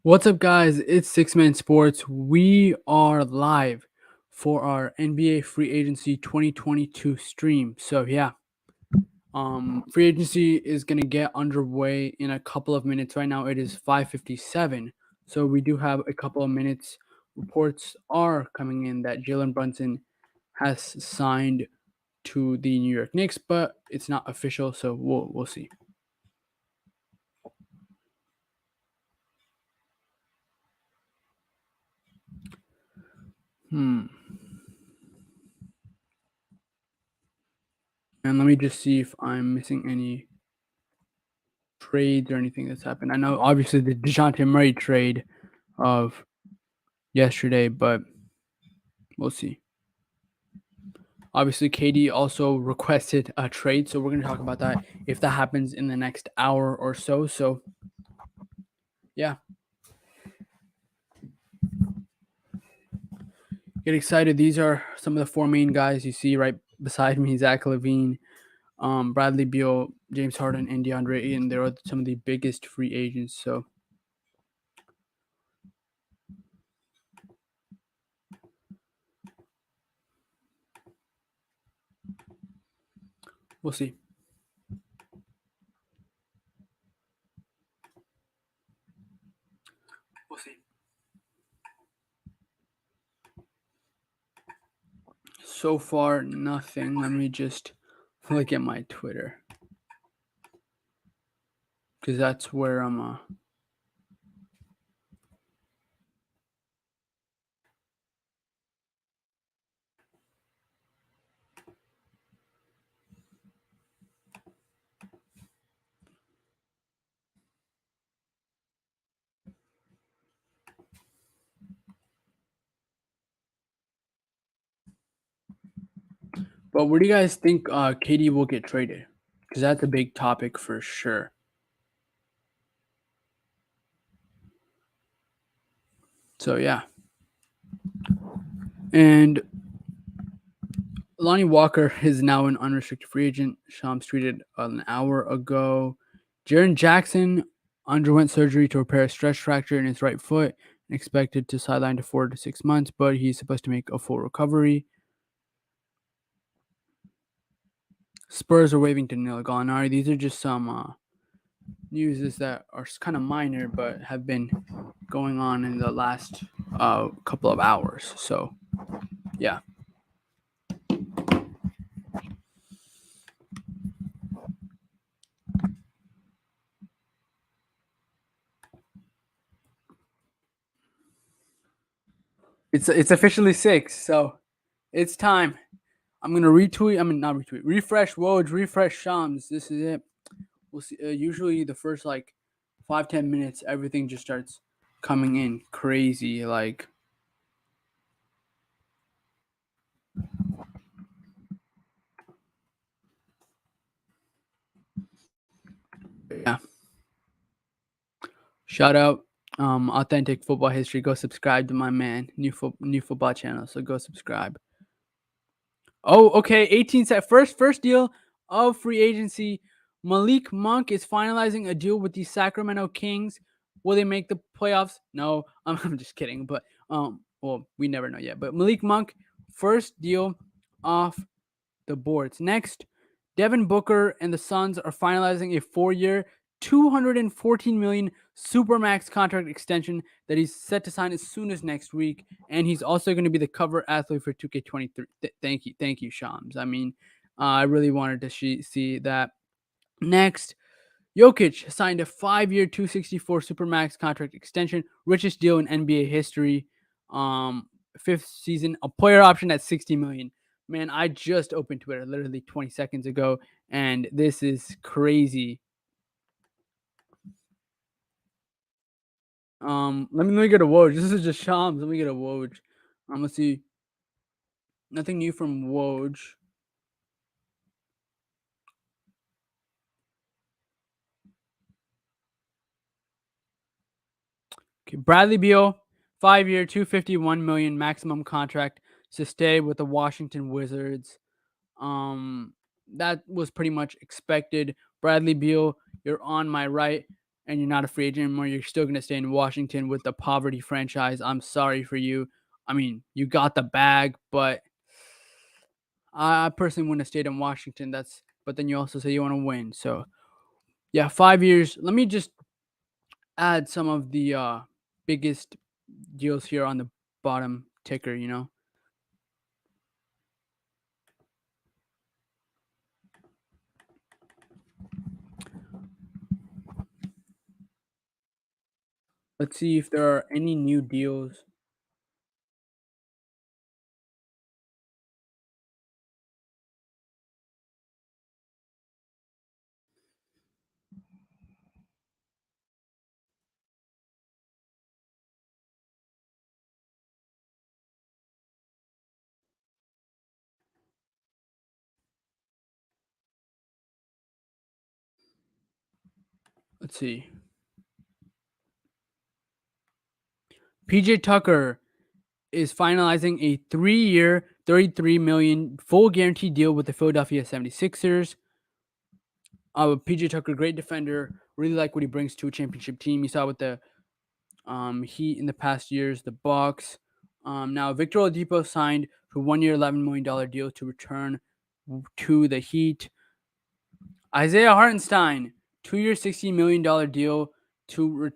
What's up, guys? It's Six Man Sports. We are live for our NBA Free Agency 2022 stream. So yeah, free agency is gonna get underway in a couple of minutes. Right now, it is 5:57. So we do have a couple of minutes. Reports are coming in that Jalen Brunson has signed to the New York Knicks, but it's not official. So we'll see. Hmm. And let me just see if I'm missing any trades or anything that's happened. I know obviously the DeJounte Murray trade of yesterday, but we'll see. Obviously, KD also requested a trade, so we're going to talk about that if that happens in the next hour or so. So, yeah, get excited. These are some of the four main guys you see right beside me: Zach LaVine, Bradley Beal, James Harden, and DeAndre Ayton. They're some of the biggest free agents. So, we'll see. We'll see. So far, nothing. Let me just look at my Twitter because that's where I'm. But where do you guys think KD will get traded? Because that's a big topic for sure. So yeah, and Lonnie Walker is now an unrestricted free agent. Shams tweeted an hour ago. Jaren Jackson underwent surgery to repair a stress fracture in his right foot and expected to sideline to 4 to 6 months, but he's supposed to make a full recovery. Spurs are waving to Danilo Gallinari. These are just some news that are kind of minor, but have been going on in the last couple of hours. So, yeah. It's officially 6, so it's time. I'm gonna retweet. I mean, not retweet. Refresh Woj. Refresh Shams. This is it. We'll see. Usually, the first like 5-10 minutes, everything just starts coming in crazy. Like, yeah. Shout out, Authentic Football History. Go subscribe to my man. New football channel. So go subscribe. Oh, okay. 18 set first deal of free agency. Malik Monk is finalizing a deal with the Sacramento Kings. Will they make the playoffs? No, I'm just kidding. But well, we never know yet. But Malik Monk, first deal off the boards. Next, Devin Booker and the Suns are finalizing a 4-year, 214 million supermax contract extension that he's set to sign as soon as next week, and he's also going to be the cover athlete for 2K23. Thank you, Shams. I mean, I really wanted to see that. Next, Jokic signed a 5-year, 264 supermax contract extension, richest deal in NBA history. Fifth season, a player option at 60 million. Man, I just opened Twitter literally 20 seconds ago, and this is crazy. Let me get a Woj. This is just Shams. Let me get a Woj. Let's see. Nothing new from Woj. Okay, Bradley Beal, 5-year, 251 million maximum contract to stay with the Washington Wizards. That was pretty much expected. Bradley Beal, you're on my right. and you're not a free agent anymore, you're still going to stay in Washington with the poverty franchise. I'm sorry for you. I mean, you got the bag, but I personally wouldn't have stayed in Washington. But then you also say you want to win. So yeah, 5 years. Let me just add some of the biggest deals here on the bottom ticker. Let's see if there are any new deals. Let's see. PJ Tucker is finalizing a 3-year, 33 million full guarantee deal with the Philadelphia 76ers. PJ Tucker, great defender. Really like what he brings to a championship team. You saw with the Heat in the past years, the Bucks. Now Victor Oladipo signed to a 1-year, $11 million deal to return to the Heat. Isaiah Hartenstein, 2-year, $60 million deal to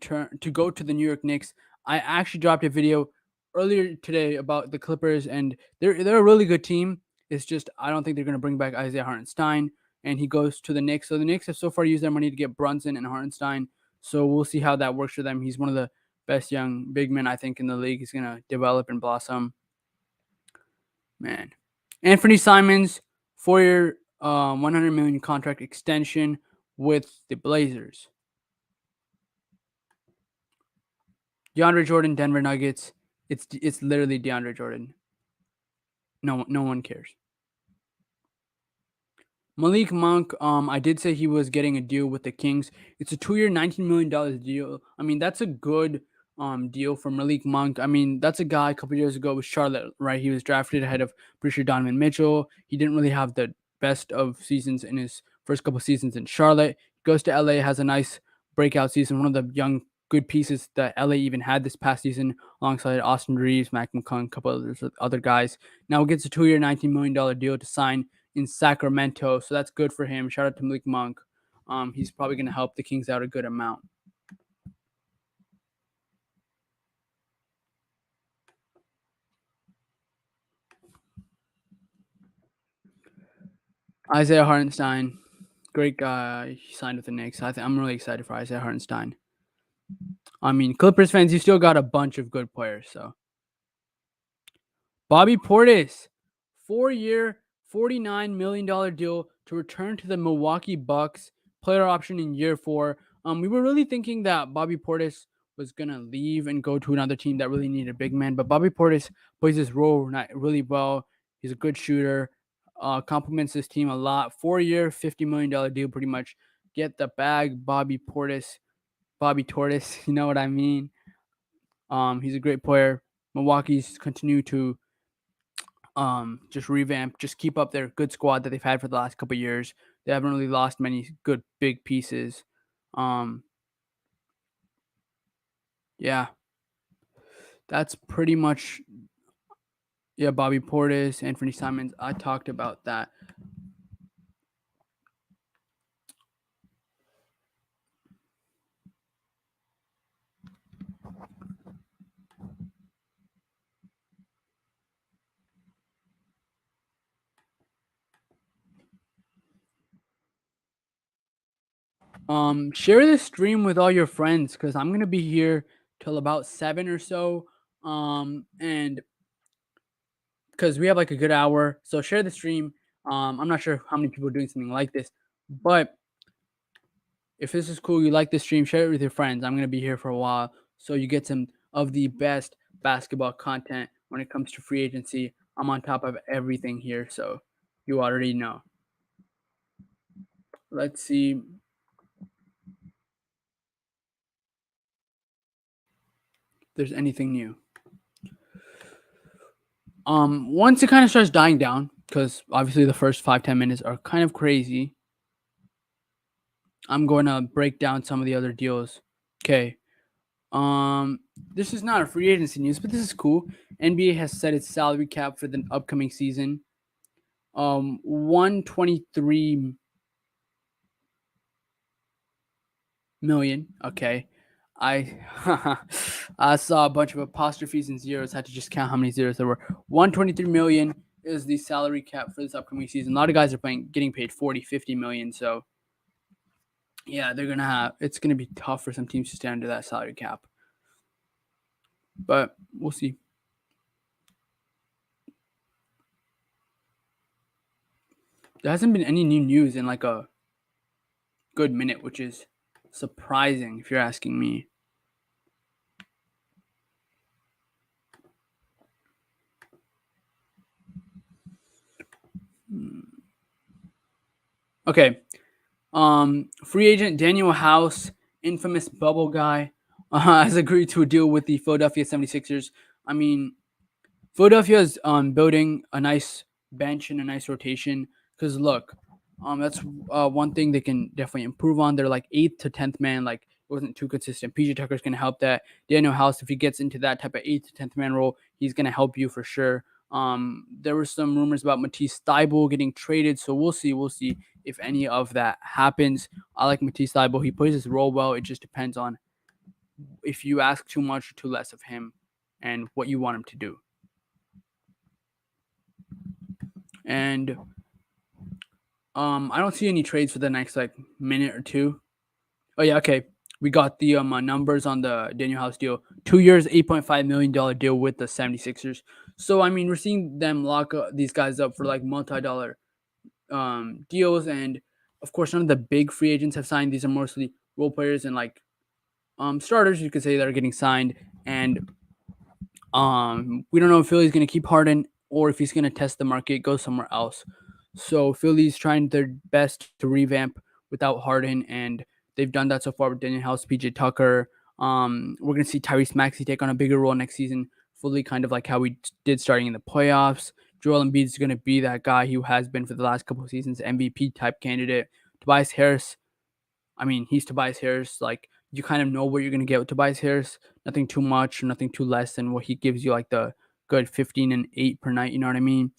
go to the New York Knicks. I actually dropped a video earlier today about the Clippers, and they're a really good team. It's just I don't think they're going to bring back Isaiah Hartenstein, and he goes to the Knicks. So the Knicks have so far used their money to get Brunson and Hartenstein. So we'll see how that works for them. He's one of the best young big men I think in the league. He's going to develop and blossom. Man, Anthony Simons, 4-year, 100 million contract extension with the Blazers. DeAndre Jordan, Denver Nuggets. It's literally DeAndre Jordan. No one cares. Malik Monk, I did say he was getting a deal with the Kings. It's a 2-year, $19 million deal. I mean, that's a good deal for Malik Monk. I mean, that's a guy a couple years ago with Charlotte, right? He was drafted ahead of pretty sure Donovan Mitchell. He didn't really have the best of seasons in his first couple seasons in Charlotte. He goes to LA, has a nice breakout season. One of the young good pieces that LA even had this past season alongside Austin Reeves, Mac McClung, a couple of other guys. Now he gets a 2-year, $19 million deal to sign in Sacramento. So that's good for him. Shout out to Malik Monk. He's probably going to help the Kings out a good amount. Isaiah Hartenstein, great guy. He signed with the Knicks. I'm really excited for Isaiah Hartenstein. I mean, Clippers fans, you still got a bunch of good players. So Bobby Portis, 4-year, $49 million deal to return to the Milwaukee Bucks. Player option in year 4. We were really thinking that Bobby Portis was gonna leave and go to another team that really needed a big man, but Bobby Portis plays his role really well. He's a good shooter. Complements this team a lot. 4-year, $50 million deal, pretty much. Get the bag, Bobby Portis. Bobby Tortis, you know what I mean? He's a great player. Milwaukee's continue to just revamp, just keep up their good squad that they've had for the last couple of years. They haven't really lost many good big pieces. Yeah, that's pretty much Bobby Portis, Anthony Simons. I talked about that. Share this stream with all your friends because I'm gonna be here till about 7 or so. And because we have like a good hour, so share the stream. I'm not sure how many people are doing something like this, but if this is cool, you like this stream, share it with your friends. I'm gonna be here for a while, so you get some of the best basketball content when it comes to free agency. I'm on top of everything here, so you already know. Let's see. If there's anything new. Once it kind of starts dying down, because obviously the first 5-10 minutes are kind of crazy. I'm going to break down some of the other deals. Okay. Um, this is not a free agency news, but this is cool. NBA has set its salary cap for the upcoming season. 123 million. Okay. I I saw a bunch of apostrophes and zeros. Had to just count how many zeros there were. 123 million is the salary cap for this upcoming season. A lot of guys are getting paid 40, 50 million. So yeah, it's gonna be tough for some teams to stay under that salary cap. But we'll see. There hasn't been any new news in like a good minute, which is surprising if you're asking me. Okay. Free agent Daniel House, infamous bubble guy, has agreed to a deal with the Philadelphia 76ers. I mean, Philadelphia is building a nice bench and a nice rotation. Because look, that's one thing they can definitely improve on. They're like 8th to 10th man. Like it wasn't too consistent. PJ Tucker's gonna help that. Daniel House, if he gets into that type of 8th to 10th man role, he's gonna help you for sure. There were some rumors about Matisse Thybulle getting traded, so we'll see. We'll see if any of that happens. I like Matisse Thybulle. He plays his role well. It just depends on if you ask too much or too less of him and what you want him to do. And I don't see any trades for the next like minute or two. Oh yeah, okay. We got the numbers on the Daniel House deal. 2 years, $8.5 million deal with the 76ers. So I mean, we're seeing them lock these guys up for like multi-dollar deals, and of course, none of the big free agents have signed. These are mostly role players and like starters, you could say, that are getting signed. And we don't know if Philly's going to keep Harden or if he's going to test the market, go somewhere else. So Philly's trying their best to revamp without Harden, and they've done that so far with Daniel House, PJ Tucker. We're going to see Tyrese Maxey take on a bigger role next season, fully kind of like how we did starting in the playoffs. Joel Embiid is going to be that guy who has been for the last couple of seasons, MVP type candidate. Tobias Harris, I mean, he's Tobias Harris. Like, you kind of know what you're going to get with Tobias Harris. Nothing too much, nothing too less than what he gives you, like the good 15 and 8 per night. You know what I mean?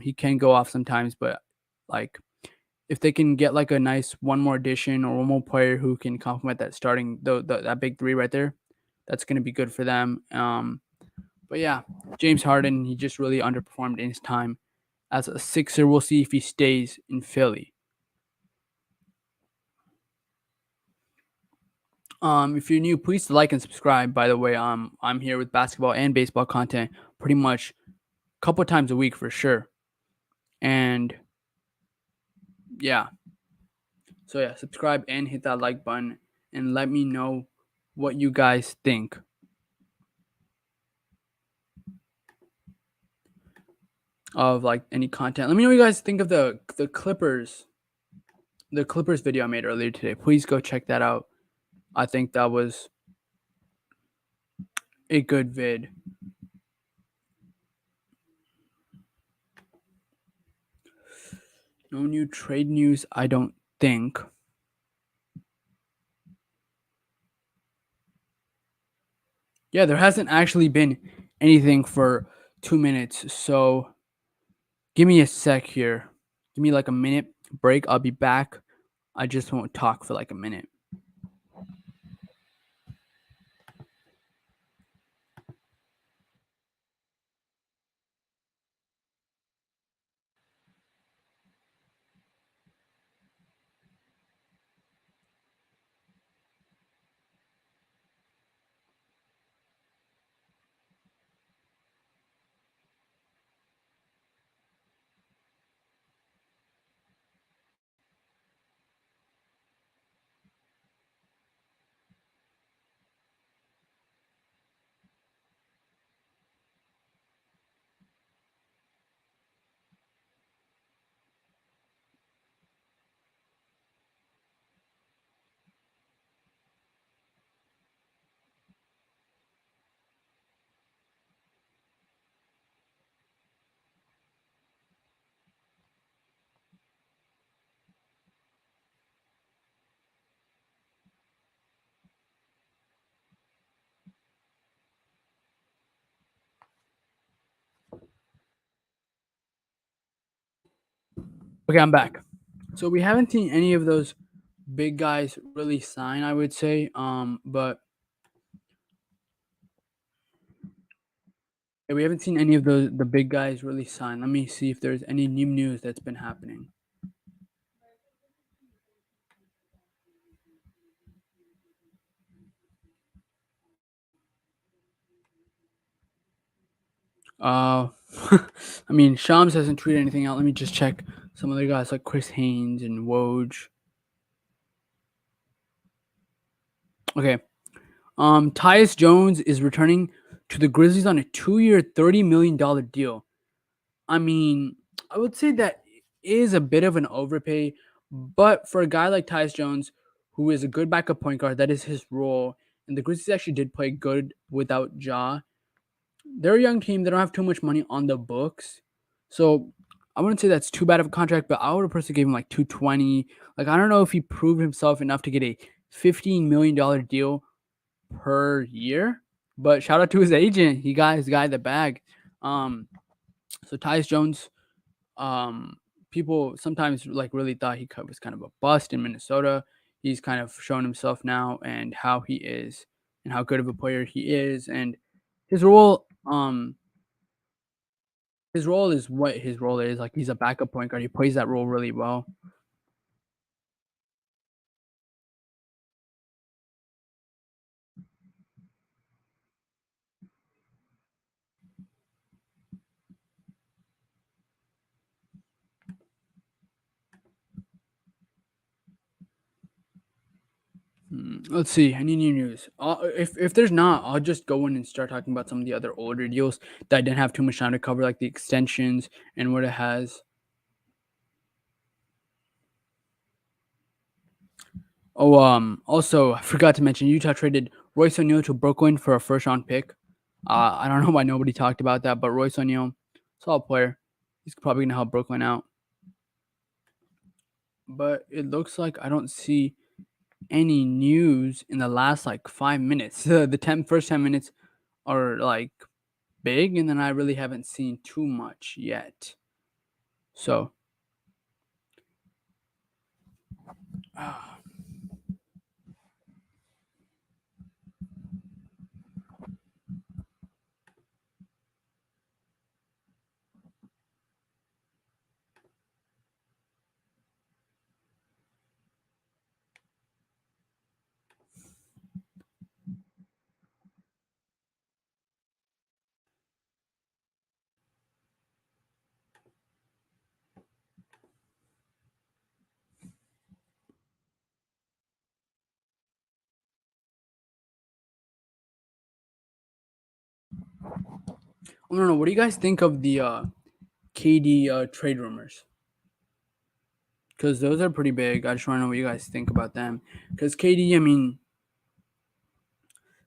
He can go off sometimes, but like, if they can get like a nice one more addition or one more player who can complement that starting that big three right there, that's going to be good for them. But yeah, James Harden, he just really underperformed in his time as a Sixer. We'll see if he stays in Philly. If you're new, please like and subscribe. By the way, I'm here with basketball and baseball content pretty much a couple times a week for sure. And yeah, so yeah, subscribe and hit that like button and let me know what you guys think of like any content. Let me know what you guys think of the Clippers video I made earlier today. Please go check that out. I think that was a good vid. No new trade news, I don't think. Yeah, there hasn't actually been anything for 2 minutes. So give me a sec here. Give me like a minute break. I'll be back. I just won't talk for like a minute. Okay, I'm back. So we haven't seen any of those big guys really sign, I would say. But yeah, we haven't seen any of the big guys really sign. Let me see if there's any new news that's been happening. Uh, I mean, Shams hasn't tweeted anything out. Let me just check some other guys like Chris Haynes and Woj. Okay. Tyus Jones is returning to the Grizzlies on a 2-year, $30 million deal. I mean, I would say that is a bit of an overpay, but for a guy like Tyus Jones, who is a good backup point guard, that is his role. And the Grizzlies actually did play good without Ja. They're a young team. They don't have too much money on the books. So I wouldn't say that's too bad of a contract, but I would have personally gave him like 220. Like, I don't know if he proved himself enough to get a $15 million deal per year. But shout out to his agent. He got his guy the bag. So Tyus Jones, um, people sometimes like really thought he was kind of a bust in Minnesota. He's kind of shown himself now and how he is and how good of a player he is. And his role, his role is what his role is. Like, he's a backup point guard. He plays that role really well. Let's see. Any new news? If there's not, I'll just go in and start talking about some of the other older deals that I didn't have too much time to cover, like the extensions and what it has. Oh, also, I forgot to mention Utah traded Royce O'Neal to Brooklyn for a first round pick. I don't know why nobody talked about that, but Royce O'Neal, solid player. He's probably gonna help Brooklyn out. But it looks like I don't see any news in the last like 5 minutes. The first 10 minutes are like big, and then I really haven't seen too much yet. So, ah, I don't know. What do you guys think of the KD trade rumors? Because those are pretty big. I just want to know what you guys think about them. Because KD, I mean,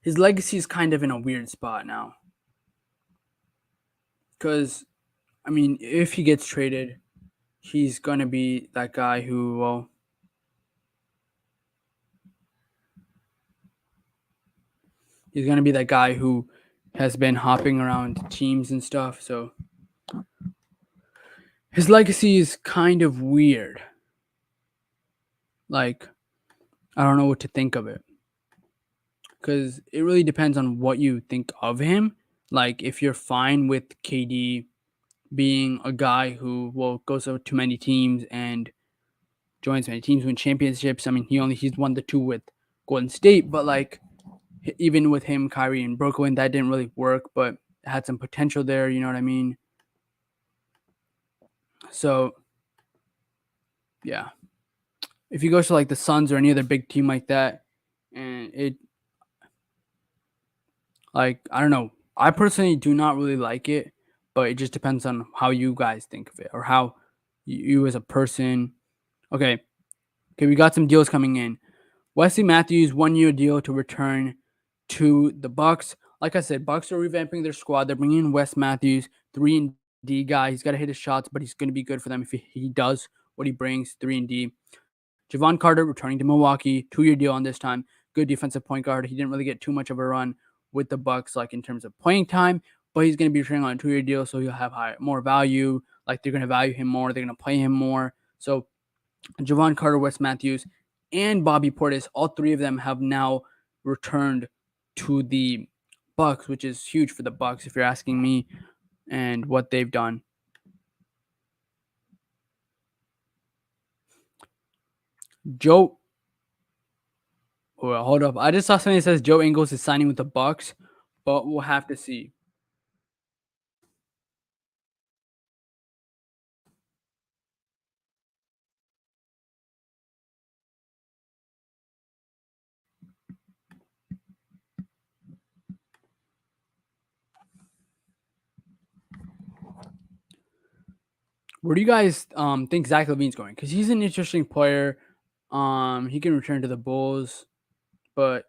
his legacy is kind of in a weird spot now. Because, I mean, if he gets traded, he's going to be that guy who, well, he's going to be that guy who has been hopping around teams and stuff. So his legacy is kind of weird. Like, I don't know what to think of it. Because it really depends on what you think of him. Like, if you're fine with KD being a guy who goes over to many teams and joins many teams, win championships. I mean, he's won the two with Golden State, but like even with him, Kyrie and Brooklyn, that didn't really work, but had some potential there. You know what I mean? So yeah, if he goes to like the Suns or any other big team like that, and it like I don't know, I personally do not really like it, but it just depends on how you guys think of it or how you as a person. Okay, we got some deals coming in. Wesley Matthews 1-year deal to return to the Bucks. Like I said, Bucks are revamping their squad. They're bringing in Wes Matthews, 3-and-D guy. He's got to hit his shots, but he's going to be good for them if he does what he brings, 3-and-D. Javon Carter returning to Milwaukee, 2-year deal on this time. Good defensive point guard. He didn't really get too much of a run with the Bucks, like in terms of playing time, but he's going to be returning on a 2-year deal, so he'll have more value. Like, they're going to value him more. They're going to play him more. So Javon Carter, Wes Matthews, and Bobby Portis, all three of them have now returned to the Bucks, which is huge for the Bucks if you're asking me, and what they've done. Joe, well, hold up. I just saw something that says Joe Ingles is signing with the Bucks, but we'll have to see. Where do you guys think Zach Levine's going? Because he's an interesting player. He can return to the Bulls, but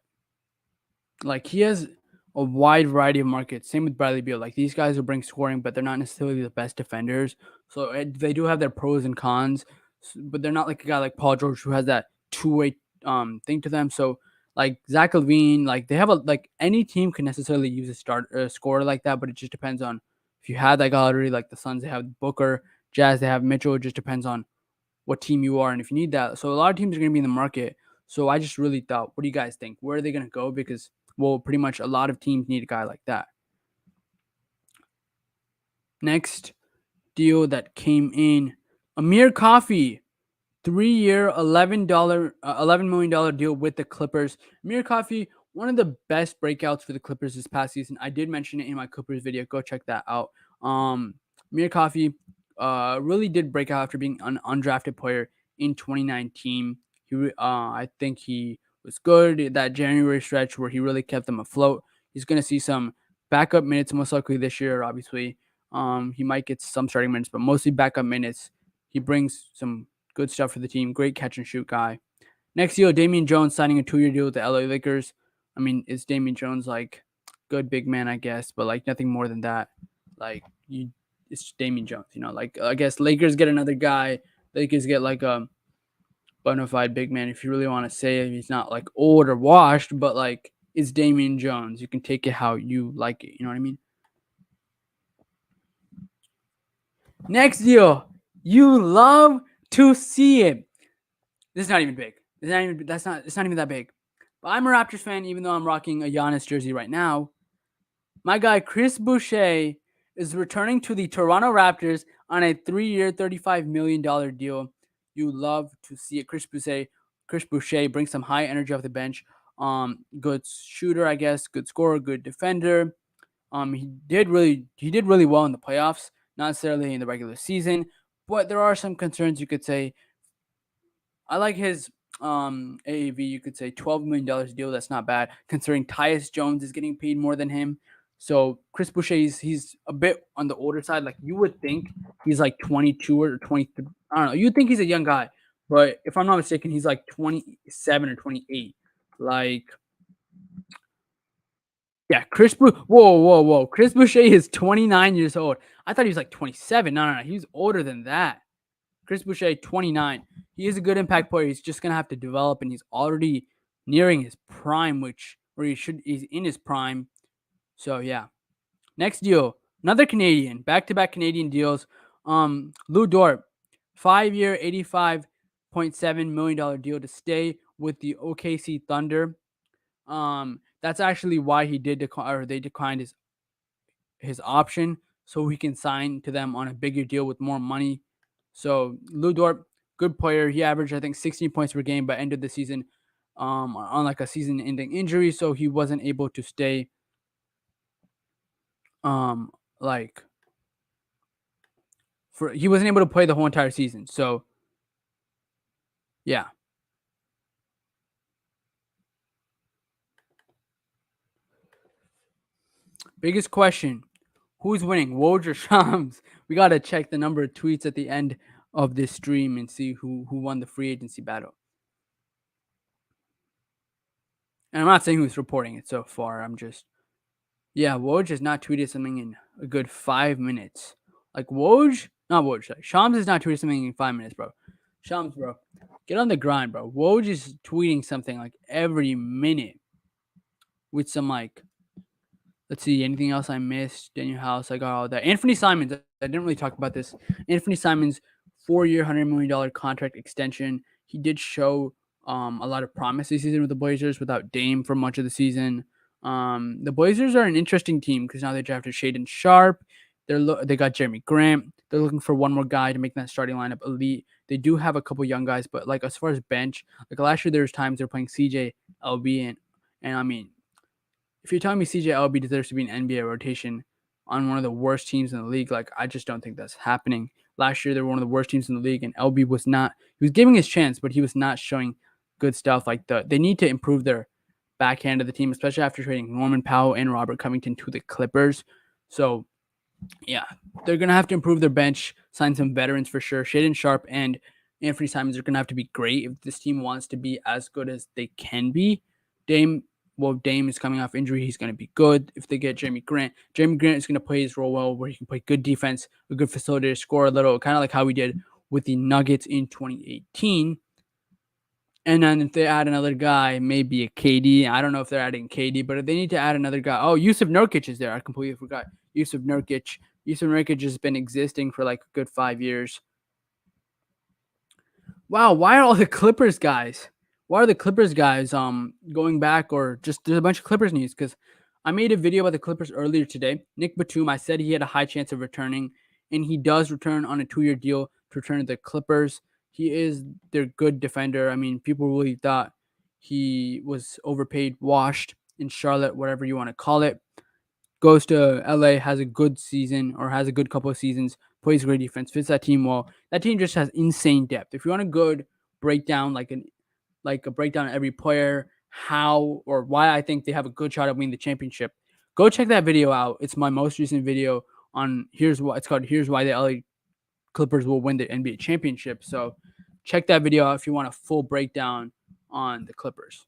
like he has a wide variety of markets. Same with Bradley Beal. Like these guys will bring scoring, but they're not necessarily the best defenders. So they do have their pros and cons, but they're not like a guy like Paul George who has that two-way thing to them. So like Zach Levine, like they have a like any team can necessarily use a scorer like that, but it just depends on if you had that guy already. Like the Suns, they have Booker, Jazz, they have Mitchell. It just depends on what team you are and if you need that. So a lot of teams are going to be in the market. So I just really thought, what do you guys think? Where are they going to go? Because well, pretty much a lot of teams need a guy like that. Next deal that came in, Amir Coffey, 3-year, $11 million deal with the Clippers. Amir Coffey, one of the best breakouts for the Clippers this past season. I did mention it in my Clippers video. Go check that out. Amir Coffey really did break out after being an undrafted player in 2019. I think he was good that January stretch where he really kept them afloat. He's going to see some backup minutes most likely this year, obviously. He might get some starting minutes, but mostly backup minutes. He brings some good stuff for the team. Great catch and shoot guy. Next deal, Damian Jones signing a 2-year deal with the LA Lakers. I mean, is Damian Jones like good big man, I guess, but like nothing more than that. Like it's Damian Jones, Like I guess Lakers get another guy. Lakers get like a bona fide big man if you really want to say it. He's not like old or washed, but like it's Damian Jones. You can take it how you like it. You know what I mean? Next deal, you love to see it. This is not even big. It's not even that big. But I'm a Raptors fan, even though I'm rocking a Giannis jersey right now. My guy Chris Boucher is returning to the Toronto Raptors on a 3-year, $35 million deal. You love to see it. Chris Boucher brings some high energy off the bench. Good shooter, I guess. Good scorer. Good defender. He did really well in the playoffs, not necessarily in the regular season, but there are some concerns you could say. I like his AAV. You could say $12 million deal. That's not bad considering Tyus Jones is getting paid more than him. So Chris Boucher, he's a bit on the older side. Like you would think he's like 22 or 23. I don't know. You'd think he's a young guy, but if I'm not mistaken, he's like 27 or 28. Like yeah, whoa. Chris Boucher is 29 years old. I thought he was like 27. No. He was older than that. Chris Boucher, 29. He is a good impact player. He's just gonna have to develop, and he's already nearing his prime, he's in his prime. So yeah. Next deal, another Canadian, back-to-back Canadian deals. Lou Dort, 5-year, $85.7 million deal to stay with the OKC Thunder. That's actually why he did decline, or they declined his option, so he can sign to them on a bigger deal with more money. So Lou Dort, good player. He averaged I think 16 points per game by end of the season, on like a season-ending injury, so he wasn't able to stay. Like he wasn't able to play the whole entire season. So yeah. Biggest question: who's winning, Woj or Shams? We gotta check the number of tweets at the end of this stream and see who won the free agency battle. And I'm not saying who's reporting it so far. I'm just Woj has not tweeted something in a good 5 minutes. Like Shams has not tweeted something in 5 minutes, bro. Shams, bro, get on the grind, bro. Woj is tweeting something like every minute with some like. Let's see, anything else I missed? Daniel House, I got all that. Anthony Simons, I didn't really talk about this. Anthony Simons, 4-year, $100 million contract extension. He did show a lot of promise this season with the Blazers without Dame for much of the season. The Blazers are an interesting team because now they drafted Shaden Sharp. They got Jeremy Grant. They're looking for one more guy to make that starting lineup elite. They do have a couple young guys, but like as far as bench, like last year there was times they're playing CJ, LB, and I mean, if you're telling me CJ LB deserves to be an NBA rotation on one of the worst teams in the league, like I just don't think that's happening. Last year they were one of the worst teams in the league, and LB was not. He was giving his chance, but he was not showing good stuff. Like they need to improve their backhand of the team, especially after trading Norman Powell and Robert Covington to the Clippers. So yeah, they're gonna have to improve their bench, sign some veterans for sure. Shaden Sharp and Anthony Simons are gonna have to be great if this team wants to be as good as they can be. Dame is coming off injury. He's going to be good if they get Jeremy Grant. Jeremy Grant is going to play his role well, where he can play good defense, a good facilitator, score a little, kind of like how we did with the Nuggets in 2018. And then if they add another guy, maybe a KD. I don't know if they're adding KD, but if they need to add another guy. Oh, Yusuf Nurkic is there. I completely forgot. Yusuf Nurkic. Yusuf Nurkic has been existing for like a good 5 years. Wow, why are all the Clippers guys? Why are the Clippers guys going back, or just there's a bunch of Clippers news? Because I made a video about the Clippers earlier today. Nick Batum, I said he had a high chance of returning, and he does return on a 2-year deal to return to the Clippers. He is their good defender. I mean, people really thought he was overpaid, washed in Charlotte, whatever you want to call it. Goes to LA, has a good season or has a good couple of seasons, plays great defense, fits that team well. That team just has insane depth. If you want a good breakdown, like a breakdown of every player, how or why I think they have a good shot at winning the championship, go check that video out. It's my most recent video on here's why the LA Clippers will win the NBA championship. So check that video out if you want a full breakdown on the Clippers.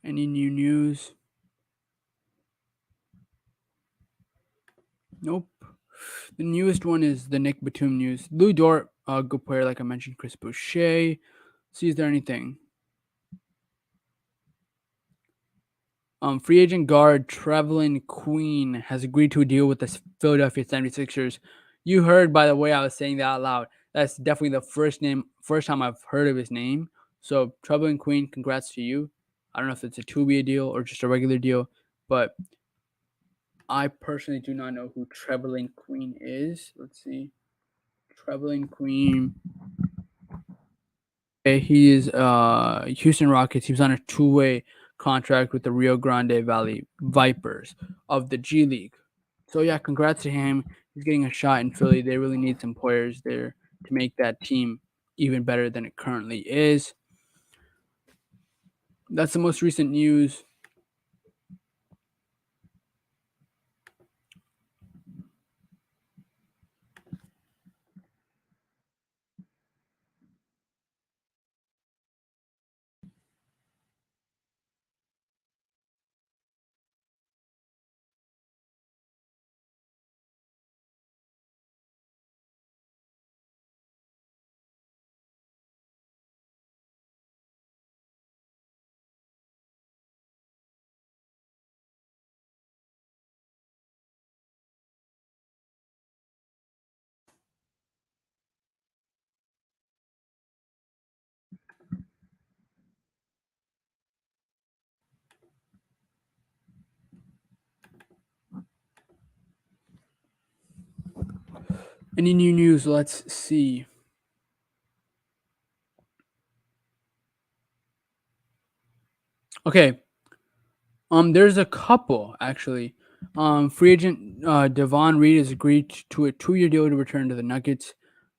Any new news? Nope. The newest one is the Nick Batum news. Lou Dort, a good player, like I mentioned. Chris Boucher. See, is there anything? Free agent guard Trevelin Queen has agreed to a deal with the Philadelphia 76ers. You heard by the way I was saying that out loud. That's definitely the first time I've heard of his name. So Trevelin Queen, congrats to you. I don't know if it's a 2-year deal or just a regular deal, but I personally do not know who Trevelin Queen is. Let's see. Trevelin Queen. Okay, he is Houston Rockets. He was on a 2-way contract with the Rio Grande Valley Vipers of the G League. So yeah, congrats to him. He's getting a shot in Philly. They really need some players there to make that team even better than it currently is. That's the most recent news. Any new news? Let's see. Okay. There's a couple actually. Free agent Devon Reed has agreed to a 2-year deal to return to the Nuggets.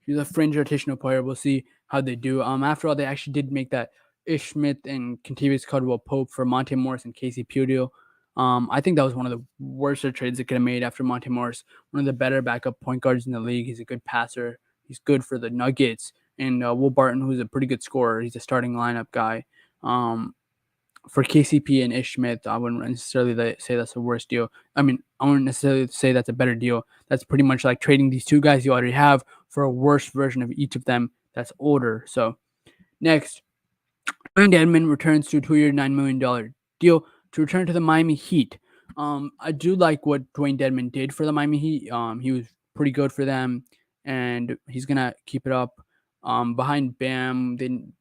He's a fringe rotational player. We'll see how they do. After all, they actually did make that Ish Smith and Kentavious Caldwell-Pope for Monte Morris and Casey Pugh deal. I think that was one of the worst trades they could have made after Monte Morris, one of the better backup point guards in the league. He's a good passer. He's good for the Nuggets. And Will Barton, who's a pretty good scorer. He's a starting lineup guy. For KCP and Ish Smith, I wouldn't necessarily say that's the worst deal. I mean, I wouldn't necessarily say that's a better deal. That's pretty much like trading these two guys you already have for a worse version of each of them that's older. So next, Dwayne Dedmon returns to a 2-year, $9 million deal to return to the Miami Heat. I do like what Dwayne Dedmon did for the Miami Heat. He was pretty good for them, and he's gonna keep it up. Behind Bam,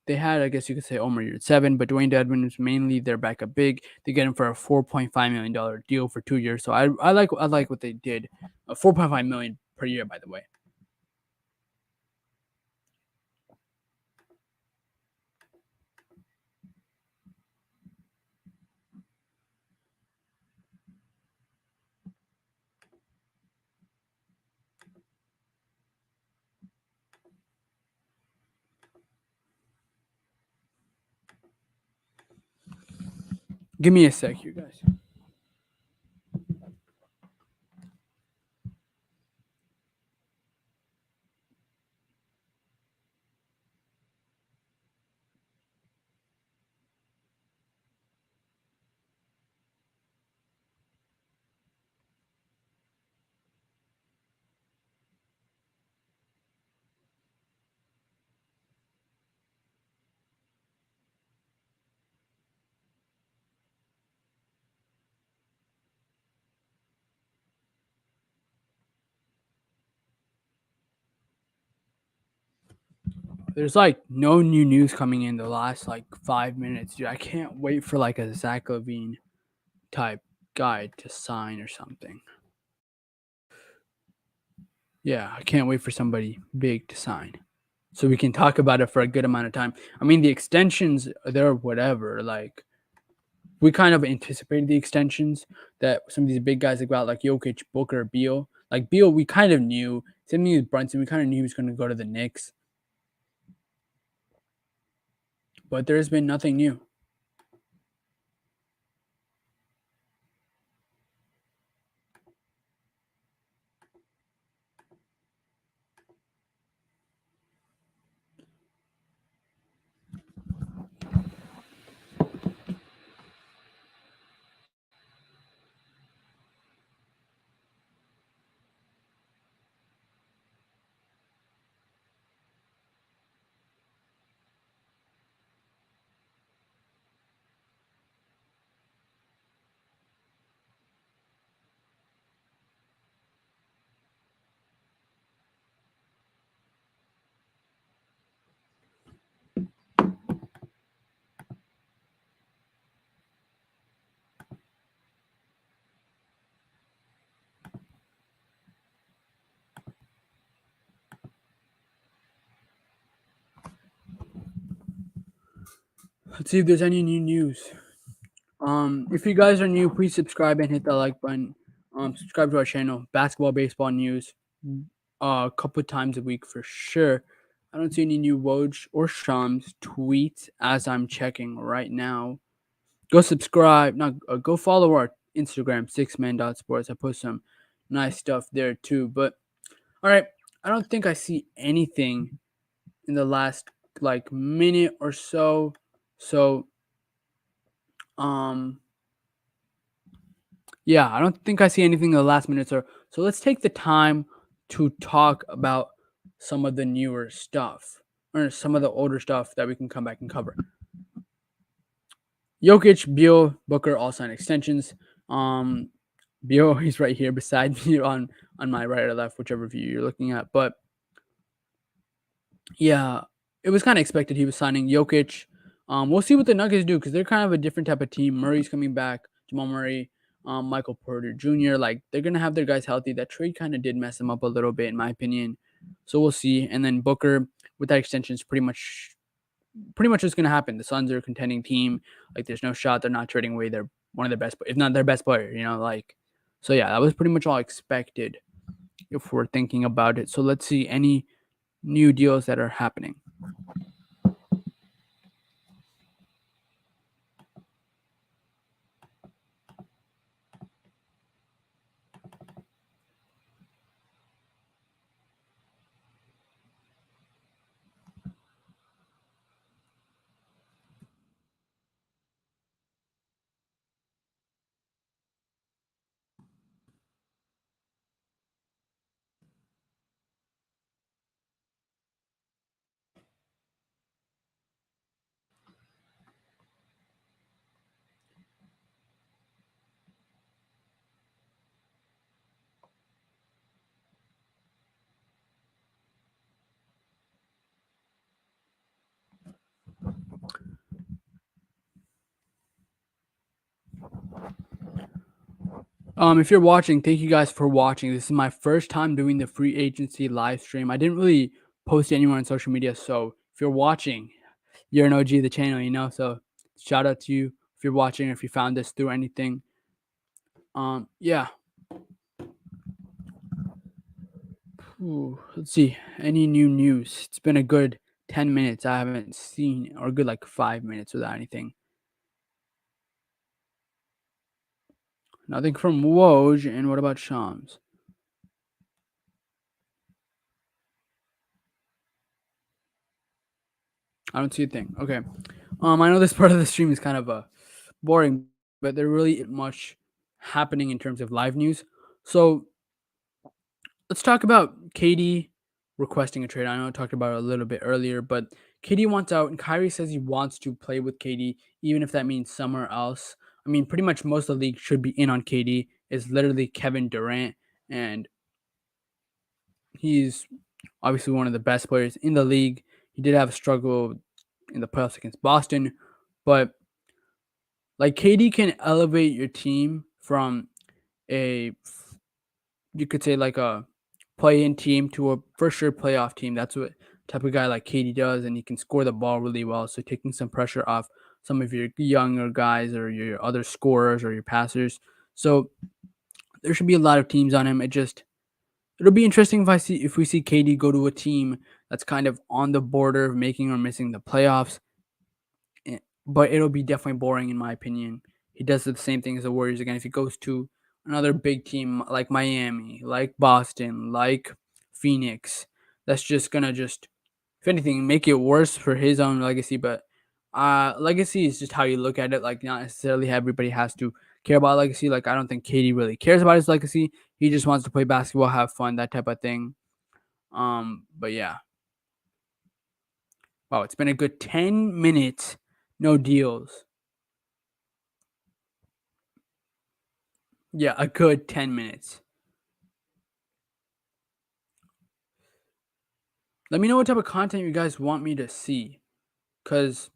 they had, I guess you could say, Omer Yurtseven, but Dwayne Dedmon is mainly their backup big. They get him for a $4.5 million deal for 2 years. So I like what they did. 4.5 million per year, by the way. Give me a sec, you guys. There's like no new news coming in the last like 5 minutes, dude. I can't wait for like a Zach Levine type guy to sign or something. Yeah, I can't wait for somebody big to sign, so we can talk about it for a good amount of time. I mean, the extensions, they're whatever. Like, we kind of anticipated the extensions that some of these big guys that go out, like Jokic, Booker, Beal. Like Beal, we kind of knew. Same thing with Brunson. We kind of knew he was going to go to the Knicks, but there's been nothing new. Let's see if there's any new news. If you guys are new, please subscribe and hit that like button. Subscribe to our channel, basketball, baseball news, a couple times a week for sure. I don't see any new Woj or Shams tweets as I'm checking right now. Go subscribe, not go follow our Instagram, sixman.sports. I post some nice stuff there too. But all right, I don't think I see anything in the last like minute or so. So um yeah, I don't think I see anything in the last minutes or so. Let's take the time to talk about some of the newer stuff or some of the older stuff that we can come back and cover. Jokic, Beal, Booker all signed extensions. Beal, he's right here beside me on my right or left, whichever view you're looking at. But yeah, it was kind of expected he was signing Jokic. We'll see what the Nuggets do because they're kind of a different type of team. Murray's coming back, Jamal Murray, Michael Porter Jr. Like they're gonna have their guys healthy. That trade kind of did mess them up a little bit, in my opinion. So we'll see. And then Booker with that extension is pretty much what's gonna happen. The Suns are a contending team. Like there's no shot they're not trading away their one of their best, if not their best player. Like so. Yeah, that was pretty much all expected if we're thinking about it. So let's see any new deals that are happening. If you're watching, thank you guys for watching. This is my first time doing the free agency live stream. I didn't really post it anywhere on social media, so if you're watching, you're an OG of the channel, you know. So shout out to you if you're watching, if you found this through anything. Yeah. Ooh, let's see. Any new news? It's been a good 10 minutes. I haven't seen, or a good like 5 minutes without anything. Nothing from Woj. And what about Shams? I don't see a thing. Okay. I know this part of the stream is kind of boring, but there really isn't much happening in terms of live news. So let's talk about KD requesting a trade. I know I talked about it a little bit earlier, but KD wants out, and Kyrie says he wants to play with KD, even if that means somewhere else. I mean, pretty much most of the league should be in on KD. It's literally Kevin Durant, and he's obviously one of the best players in the league. He did have a struggle in the playoffs against Boston, but like KD can elevate your team from a, you could say, like a play-in team to a for sure playoff team. That's what type of guy like KD does, and he can score the ball really well. So taking some pressure off some of your younger guys or your other scorers or your passers. So there should be a lot of teams on him. It'll be interesting if we see KD go to a team that's kind of on the border of making or missing the playoffs. But it'll be definitely boring in my opinion. He does the same thing as the Warriors again. If he goes to another big team like Miami, like Boston, like Phoenix, that's just gonna just, if anything, make it worse for his own legacy. But legacy is just how you look at it. Like not necessarily everybody has to care about legacy. Like I don't think KD really cares about his legacy. He just wants to play basketball, have fun, that type of thing. But yeah. Wow, it's been a good 10 minutes. No deals. Yeah, a good 10 minutes. Let me know what type of content you guys want me to see, because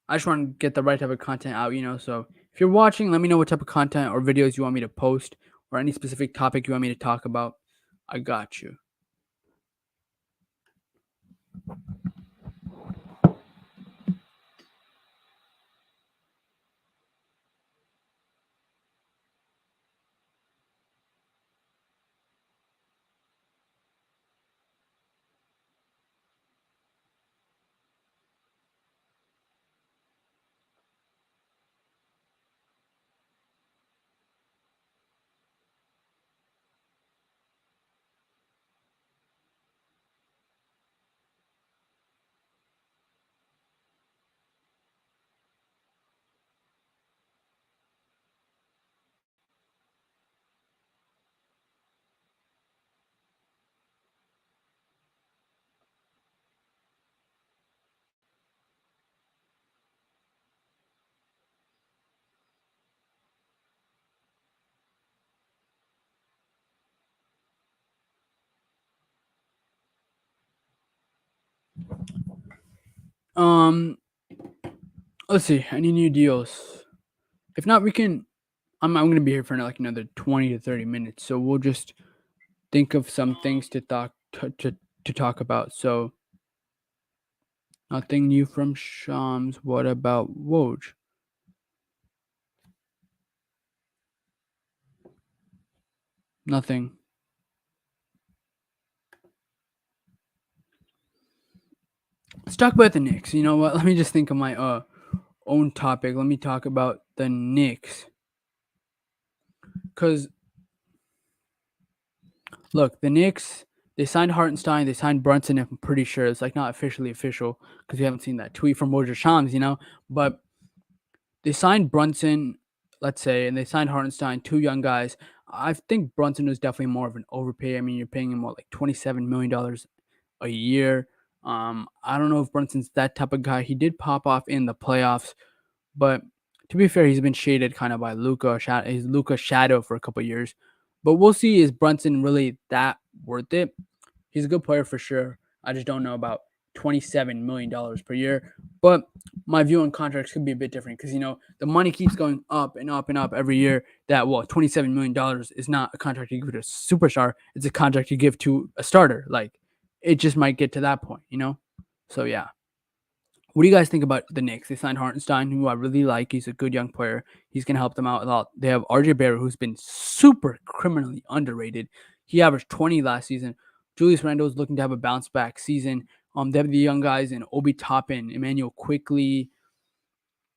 I just want to get the right type of content out, you know. So if you're watching, let me know what type of content or videos you want me to post or any specific topic you want me to talk about. I got you. Um, let's see. Any new deals? If not, we can. I'm gonna be here for like another 20 to 30 minutes, so we'll just think of some things to talk about. So nothing new from Shams. What about Woj? Nothing. Let's talk about the Knicks. You know what? Let me just think of my own topic. Let me talk about the Knicks. Because look, the Knicks, they signed Hartenstein, they signed Brunson. I'm pretty sure it's like not officially official because we haven't seen that tweet from Woj Shams, you know. But they signed Brunson, let's say, and they signed Hartenstein, two young guys. I think Brunson was definitely more of an overpay. I mean, you're paying him what, like $27 million a year. I don't know if Brunson's that type of guy. He did pop off in the playoffs, but to be fair, he's been shaded kind of by Luka. He's Luka's shadow for a couple years. But we'll see, is Brunson really that worth it? He's a good player for sure. I just don't know about $27 million per year. But my view on contracts could be a bit different because, the money keeps going up and up and up every year. $27 million is not a contract you give to a superstar. It's a contract you give to a starter. Like, it just might get to that point. So, yeah. What do you guys think about the Knicks? They signed Hartenstein, who I really like. He's a good young player. He's going to help them out a lot. They have RJ Barrett, who's been super criminally underrated. He averaged 20 last season. Julius Randle's looking to have a bounce back season. They have the young guys in Obi Toppin, Emmanuel Quickly.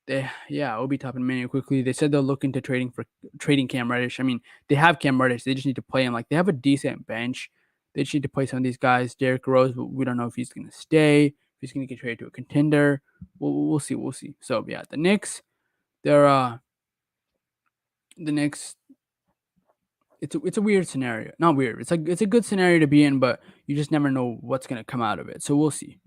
Obi Toppin, Emmanuel Quickly. They said they're looking to trading Cam Reddish. I mean, they have Cam Reddish. They just need to play him. Like, they have a decent bench. They just need to play some of these guys. Derrick Rose, but we don't know if he's going to stay. If he's going to get traded to a contender. We'll see. We'll see. So, yeah, the Knicks, the Knicks, it's a weird scenario. Not weird. It's a good scenario to be in, but you just never know what's going to come out of it. So, we'll see.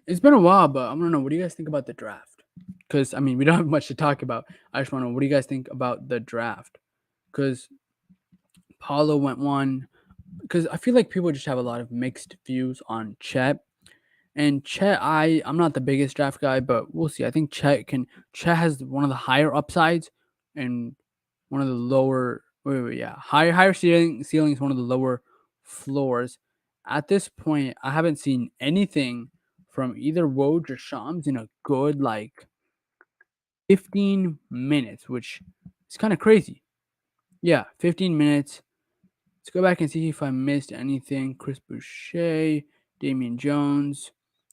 It's been a while, but I don't know. What do you guys think about the draft? Because, I mean, we don't have much to talk about. I just want to know, what do you guys think about the draft? Because Paulo went one. Because I feel like people just have a lot of mixed views on Chet. And Chet, I'm not the biggest draft guy, but we'll see. I think Chet has one of the higher upsides and one of the lower. Higher ceilings, one of the lower floors. At this point, I haven't seen anything from either Woj or Shams in a good 15 minutes, which is kind of crazy. Yeah, 15 minutes. Let's go back and see if I missed anything. Chris Boucher, Damian Jones,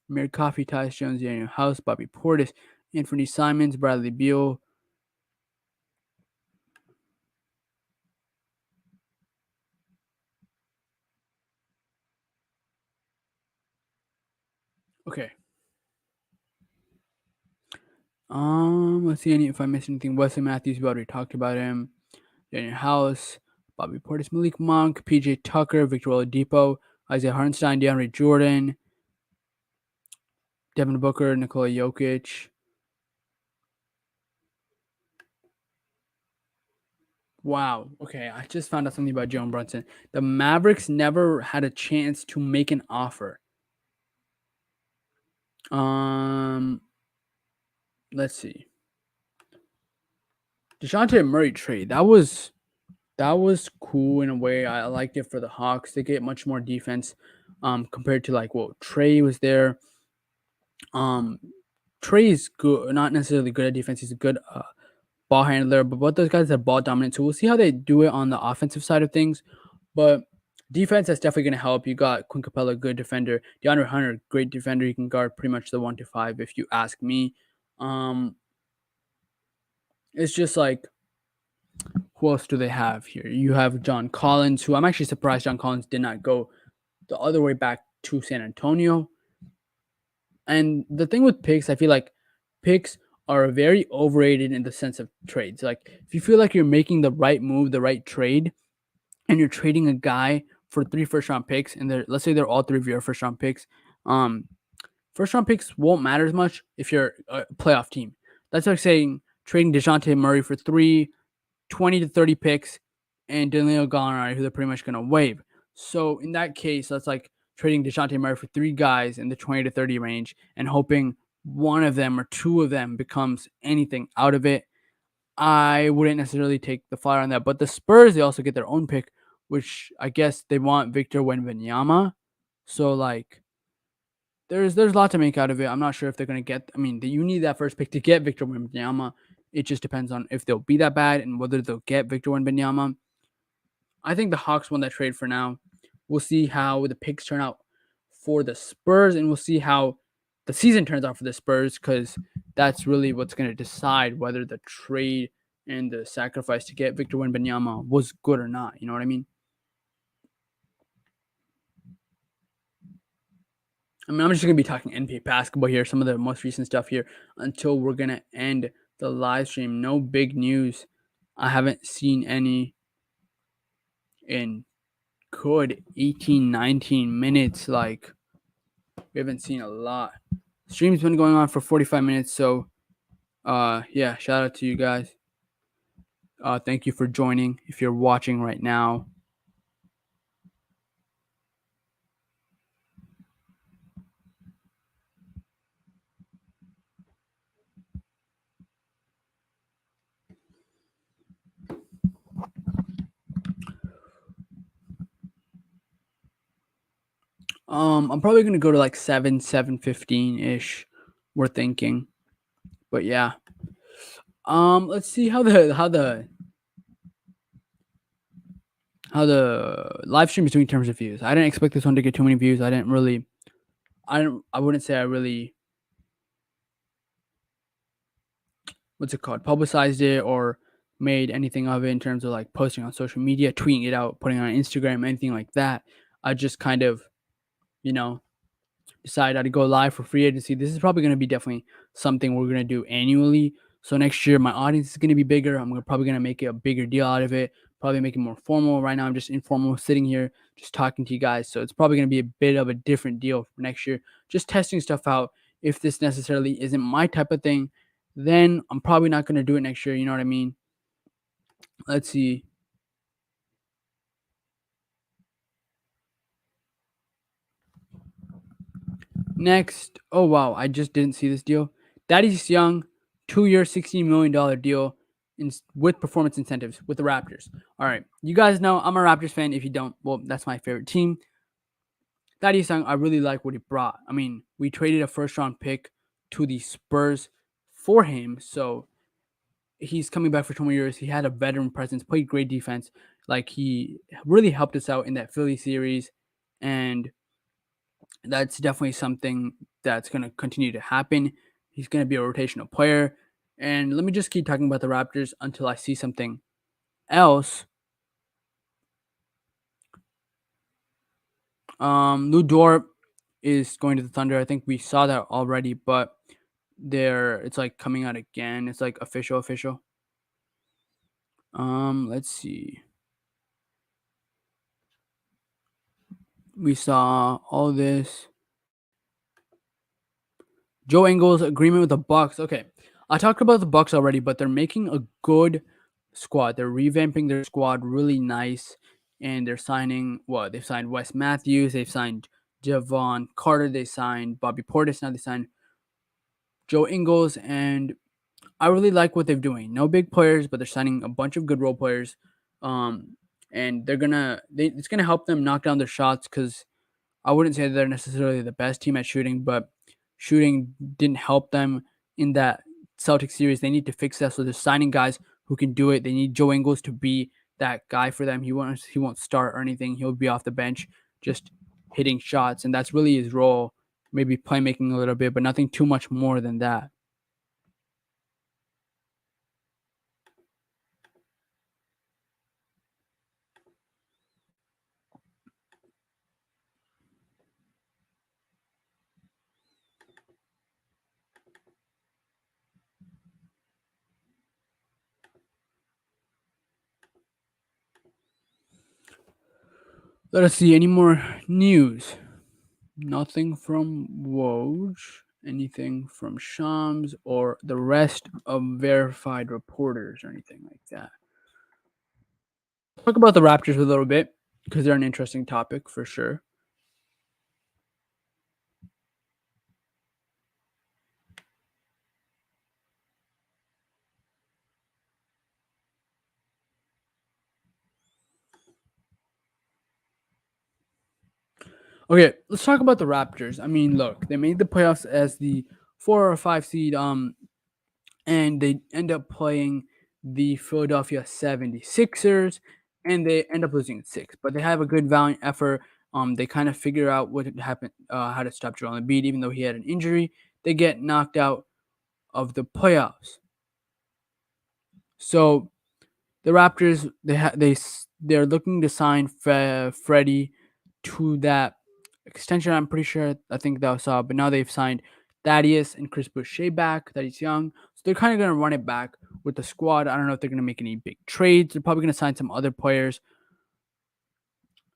Amir Coffee, Tyus Jones, Daniel House, Bobby Portis, Anthony Simons, Bradley Beal. Okay. Let's see if I missed anything. Wesley Matthews, we already talked about him. Daniel House, Bobby Portis, Malik Monk, PJ Tucker, Victor Oladipo, Isaiah Hartenstein, DeAndre Jordan, Devin Booker, Nikola Jokic. Wow. Okay, I just found out something about Jalen Brunson. The Mavericks never had a chance to make an offer. Let's see. DeJounte Murray trade. That was cool in a way. I liked it for the Hawks. They get much more defense compared to Trey was there. Trey is good, not necessarily good at defense. He's a good ball handler, but both those guys are ball dominant. So we'll see how they do it on the offensive side of things. But defense, that's definitely going to help. You got Quinn Capella, good defender. DeAndre Hunter, great defender. He can guard pretty much the 1 to 5 if you ask me. It's just who else do they have here? You have John Collins, who I'm actually surprised John Collins did not go the other way back to San Antonio. And the thing with picks, I feel like picks are very overrated in the sense of trades. If you feel like you're making the right move, the right trade, and you're trading a guy for 3 first-round picks, and let's say they're all 3 of your first-round picks, first-round picks won't matter as much if you're a playoff team. That's like saying trading DeJounte Murray for 20 to 30 picks and Danilo Gallinari, who they're pretty much going to waive. So in that case, that's like trading DeJounte Murray for 3 guys in the 20 to 30 range and hoping one of them or 2 of them becomes anything out of it. I wouldn't necessarily take the flyer on that. But the Spurs, they also get their own pick, which I guess they want Victor Wembanyama. So there's a lot to make out of it. I'm not sure if they're going to get. I mean, you need that first pick to get Victor Wembanyama. It just depends on if they'll be that bad and whether they'll get Victor Wembanyama. I think the Hawks won that trade for now. We'll see how the picks turn out for the Spurs, and we'll see how the season turns out for the Spurs, because that's really what's going to decide whether the trade and the sacrifice to get Victor Wembanyama was good or not. You know what I mean? I'm just gonna be talking NBA basketball here, some of the most recent stuff here until we're gonna end the live stream. No big news. I haven't seen any in good 18, 19 minutes. Like, we haven't seen a lot. Stream's been going on for 45 minutes, so yeah, shout out to you guys. Thank you for joining if you're watching right now. I'm probably gonna go to like 7:15 ish. We're thinking, but yeah. Let's see how the live stream is doing in terms of views. I didn't expect this one to get too many views. I wouldn't say I really, what's it called, publicized it or made anything of it in terms of like posting on social media, tweeting it out, putting it on Instagram, anything like that. I just kind of, you know, decided I'd go live for free agency. This is probably going to be definitely something we're going to do annually. So next year, my audience is going to be bigger. I'm probably going to make a bigger deal out of it, probably make it more formal. Right now, I'm just informal, sitting here, just talking to you guys. So it's probably going to be a bit of a different deal for next year, just testing stuff out. If this necessarily isn't my type of thing, then I'm probably not going to do it next year. You know what I mean? Let's see. Next, oh wow, I just didn't see this deal. Thaddeus Young, 2-year, $16 million deal with performance incentives with the Raptors. All right, you guys know I'm a Raptors fan. If you don't, well, that's my favorite team. Thaddeus Young, I really like what he brought. I mean, we traded a first-round pick to the Spurs for him, so he's coming back for 20 years. He had a veteran presence, played great defense. Like, he really helped us out in that Philly series, and that's definitely something that's going to continue to happen. He's going to be a rotational player. And let me just keep talking about the Raptors until I see something else. Lou Dort is going to the Thunder. I think we saw that already, but it's like coming out again. It's like official. Let's see. We saw all this. Joe Ingles agreement with the Bucks. Okay, I talked about the Bucks already, but they're making a good squad. They're revamping their squad really nice, and they're signing what? They've signed Wes Matthews. They've signed Javon Carter. They signed Bobby Portis. Now they signed Joe Ingles, and I really like what they're doing. No big players, but they're signing a bunch of good role players. And it's gonna help them knock down their shots because I wouldn't say they're necessarily the best team at shooting, but shooting didn't help them in that Celtics series. They need to fix that. So they're signing guys who can do it. They need Joe Ingles to be that guy for them. He won't start or anything. He'll be off the bench, just hitting shots, and that's really his role. Maybe playmaking a little bit, but nothing too much more than that. Let us see any more news. Nothing from Woj, anything from Shams, or the rest of verified reporters or anything like that. Talk about the Raptors a little bit because they're an interesting topic for sure. Okay, let's talk about the Raptors. I mean, look, they made the playoffs as the 4 or 5 seed, and they end up playing the Philadelphia 76ers, and they end up losing at 6. But they have a good valiant effort. They kind of figure out what happened, how to stop Joel Embiid, even though he had an injury. They get knocked out of the playoffs. So the Raptors, they're looking to sign Freddie to that extension. I'm pretty sure. I think that was saw, but now they've signed Thaddeus and Chris Boucher back. Thaddeus Young, so they're kind of gonna run it back with the squad. I don't know if they're gonna make any big trades. They're probably gonna sign some other players,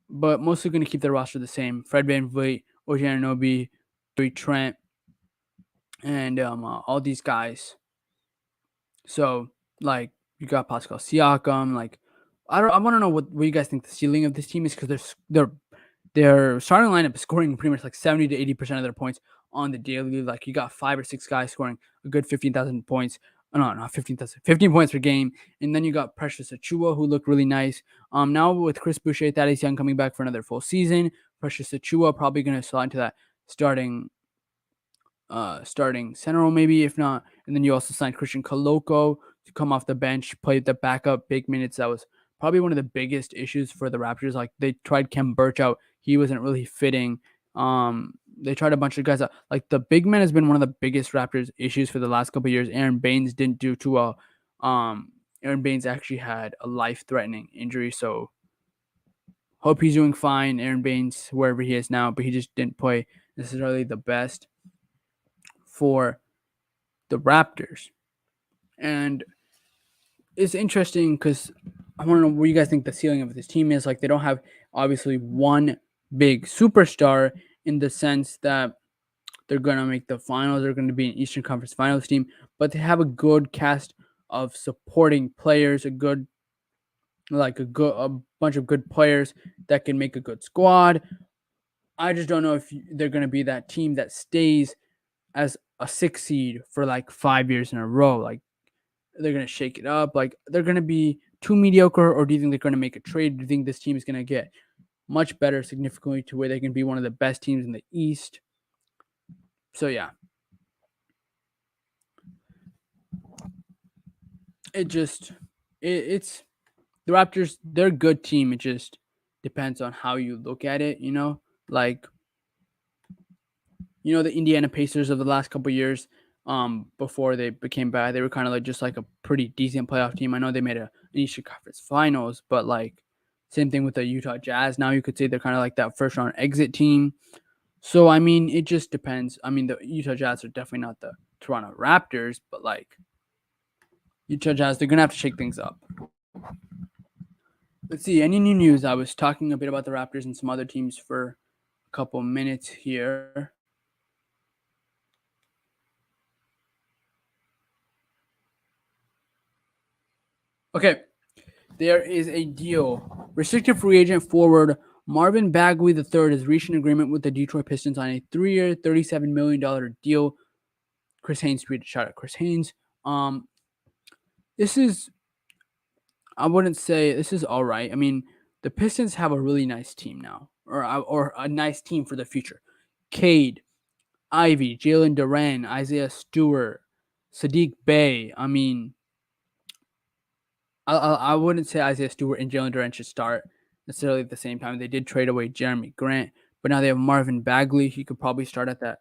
but mostly gonna keep their roster the same. Fred VanVleet, OG Anunoby, Trent, and all these guys. So like you got Pascal Siakam. Like I want to know what you guys think the ceiling of this team is, because their starting lineup is scoring pretty much like 70 to 80% of their points on the daily. Like you got 5 or 6 guys scoring a good 15,000 points. No, not 15,000, 15 points per game. And then you got Precious Achua, who looked really nice. Now with Chris Boucher, Thaddeus Young coming back for another full season, Precious Achua probably going to slide into that starting center role maybe, if not. And then you also signed Christian Koloko to come off the bench, play the backup big minutes. That was probably one of the biggest issues for the Raptors. Like they tried Khem Birch out, he wasn't really fitting. They tried a bunch of guys out. Like the big man has been one of the biggest Raptors issues for the last couple of years. Aaron Baines didn't do too well. Aaron Baines actually had a life-threatening injury, so hope he's doing fine. Aaron Baines, wherever he is now, but he just didn't play necessarily the best for the Raptors. And it's interesting because I want to know what you guys think the ceiling of this team is. Like they don't have obviously one big superstar in the sense that they're going to make the finals. They're going to be an Eastern Conference Finals team, but they have a good cast of supporting players, a bunch of good players that can make a good squad. I just don't know if they're going to be that team that stays as a 6 seed for like 5 years in a row. Like they're going to shake it up. Like they're going to be too mediocre, or do you think they're going to make a trade? Do you think this team is going to get much better significantly to where they can be one of the best teams in the East? So yeah, it's the Raptors. They're a good team. It just depends on how you look at it. Like the Indiana Pacers of the last couple of years, before they became bad, they were kind of like just like a pretty decent playoff team. I know they made an Eastern Conference Finals, but like same thing with the Utah Jazz. Now you could say they're kind of like that first round exit team. So I mean, it just depends. I mean, the Utah Jazz are definitely not the Toronto Raptors, but like Utah Jazz, they're gonna have to shake things up. Let's see, any new news? I was talking a bit about the Raptors and some other teams for a couple minutes here. Okay, there is a deal. Restricted free agent forward Marvin Bagley III has reached an agreement with the Detroit Pistons on a 3-year, $37 million deal. Chris Haynes tweeted, shout out Chris Haynes. This is, I wouldn't say this is all right. I mean, the Pistons have a really nice team now, or a nice team for the future. Cade, Ivy, Jalen Duren, Isaiah Stewart, Sadiq Bey. I mean, I wouldn't say Isaiah Stewart and Jalen Duren should start necessarily at the same time. They did trade away Jeremy Grant, but now they have Marvin Bagley. He could probably start at that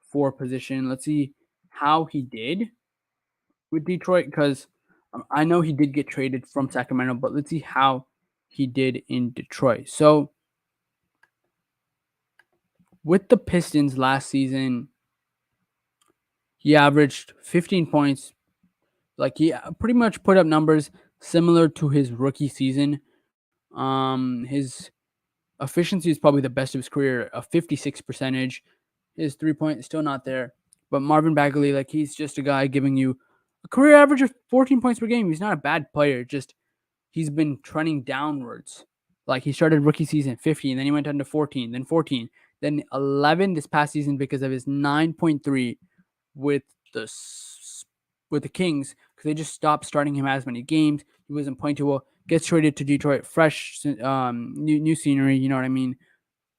4 position. Let's see how he did with Detroit, because I know he did get traded from Sacramento, but let's see how he did in Detroit. So with the Pistons last season, he averaged 15 points. Like he pretty much put up numbers similar to his rookie season. His efficiency is probably the best of his career, a 56%. His 3-point is still not there. But Marvin Bagley, like he's just a guy giving you a career average of 14 points per game. He's not a bad player. Just he's been trending downwards. Like he started rookie season 15, then he went down to 14, then 14, then 11 this past season because of his 9.3 with the Kings, because they just stopped starting him as many games. He wasn't playing too well. Gets traded to Detroit, fresh, new scenery. You know what I mean?